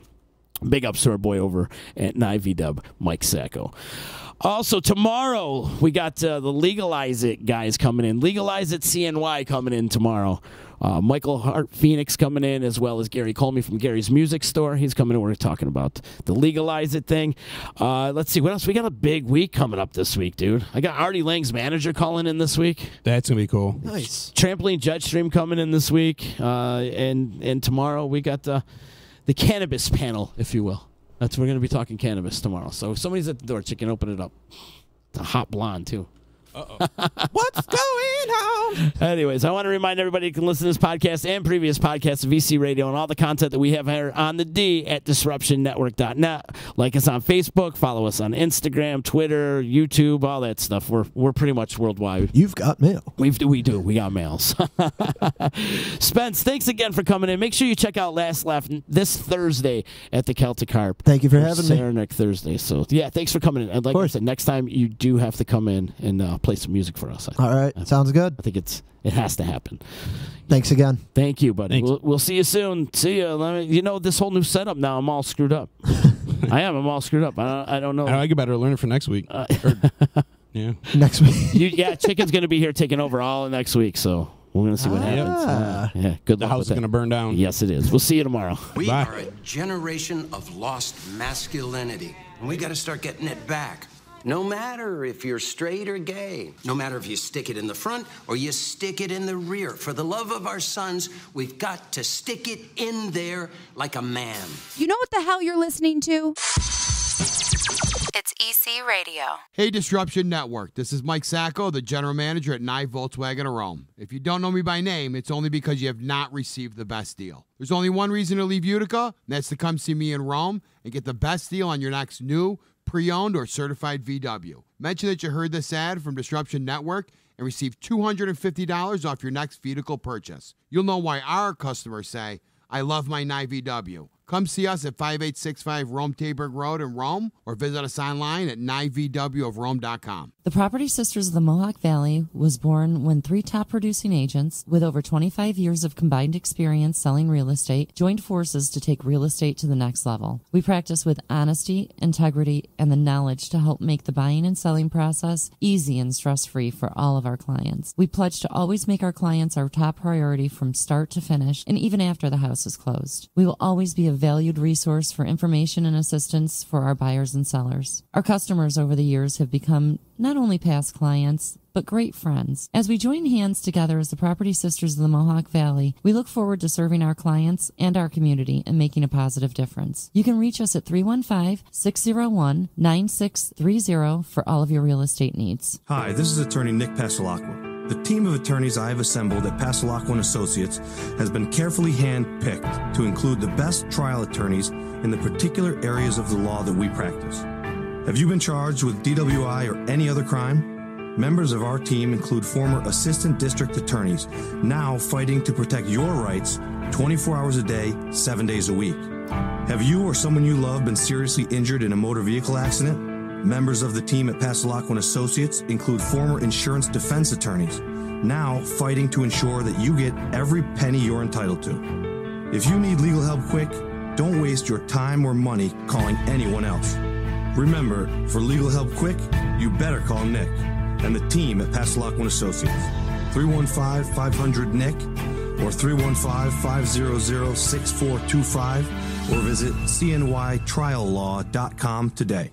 Big ups to our boy over at Nye VDub, Mike Sacco. Also, tomorrow, we got the Legalize It guys coming in. Legalize It CNY coming in tomorrow. Michael Hart Phoenix coming in, as well as Gary Colmy from Gary's Music Store. He's coming in. We're talking about the Legalize It thing. Let's see, what else? We got a big week coming up this week, dude. I got Artie Lang's manager calling in this week. That's going to be cool. Nice. Trampoline Jetstream coming in this week. And tomorrow, we got the cannabis panel, if you will. We're going to be talking cannabis tomorrow. So if somebody's at the door, chicken, open it up. It's a hot blonde, too. Uh-oh. What's going on? Anyways, I want to remind everybody you can listen to this podcast and previous podcasts of VC Radio and all the content that we have here on the D at disruptionnetwork.net. Like us on Facebook, follow us on Instagram, Twitter, YouTube, all that stuff. We're pretty much worldwide. You've got mail. We do. We got mails. Spence, thanks again for coming in. Make sure you check out Last Laugh this Thursday at the Celtic Harp. Thank you for having me. Saranac Thursday. So, yeah, thanks for coming in. And like I said, next time you do have to come in and play some music for us. All right. Sounds good. I think it has to happen. Thanks again. Thank you, buddy. We'll see you soon. See you. This whole new setup now, I'm all screwed up. I'm all screwed up. I don't know. I better learn it for next week. Yeah. Next week. Chicken's going to be here taking over all of next week, so we're going to see what happens. Yeah, good luck. The house is going to burn down. Yes, it is. We'll see you tomorrow. We are a generation of lost masculinity, and we got to start getting it back. No matter if you're straight or gay, no matter if you stick it in the front or you stick it in the rear, for the love of our sons, we've got to stick it in there like a man. You know what the hell you're listening to? It's EC Radio. Hey, Disruption Network. This is Mike Sacco, the general manager at Nye Volkswagen of Rome. If you don't know me by name, it's only because you have not received the best deal. There's only one reason to leave Utica, and that's to come see me in Rome and get the best deal on your next new, pre-owned, or certified VW. Mention that you heard this ad from Disruption Network and receive $250 off your next vehicle purchase. You'll know why our customers say, I love my Nye VW. Come see us at 5865 Rome Taberg Road in Rome, or visit us online at nyvwofrome.com. The Property Sisters of the Mohawk Valley was born when 3 top producing agents with over 25 years of combined experience selling real estate joined forces to take real estate to the next level. We practice with honesty, integrity, and the knowledge to help make the buying and selling process easy and stress-free for all of our clients. We pledge to always make our clients our top priority from start to finish, and even after the house is closed. We will always be a valued resource for information and assistance for our buyers and sellers. Our customers over the years have become not only past clients, but great friends. As we join hands together as the Property Sisters of the Mohawk Valley, we look forward to serving our clients and our community and making a positive difference. You can reach us at 315-601-9630 for all of your real estate needs. Hi, this is attorney Nick Pasalacqua. The team of attorneys I have assembled at Pasalacqua & Associates has been carefully hand-picked to include the best trial attorneys in the particular areas of the law that we practice. Have you been charged with DWI or any other crime? Members of our team include former assistant district attorneys, now fighting to protect your rights 24 hours a day, 7 days a week. Have you or someone you love been seriously injured in a motor vehicle accident? Members of the team at Pasalacqua & Associates include former insurance defense attorneys, now fighting to ensure that you get every penny you're entitled to. If you need legal help quick, don't waste your time or money calling anyone else. Remember, for legal help quick, you better call Nick and the team at Pasalacqua & Associates. 315-500-NICK or 315-500-6425 or visit cnytriallaw.com today.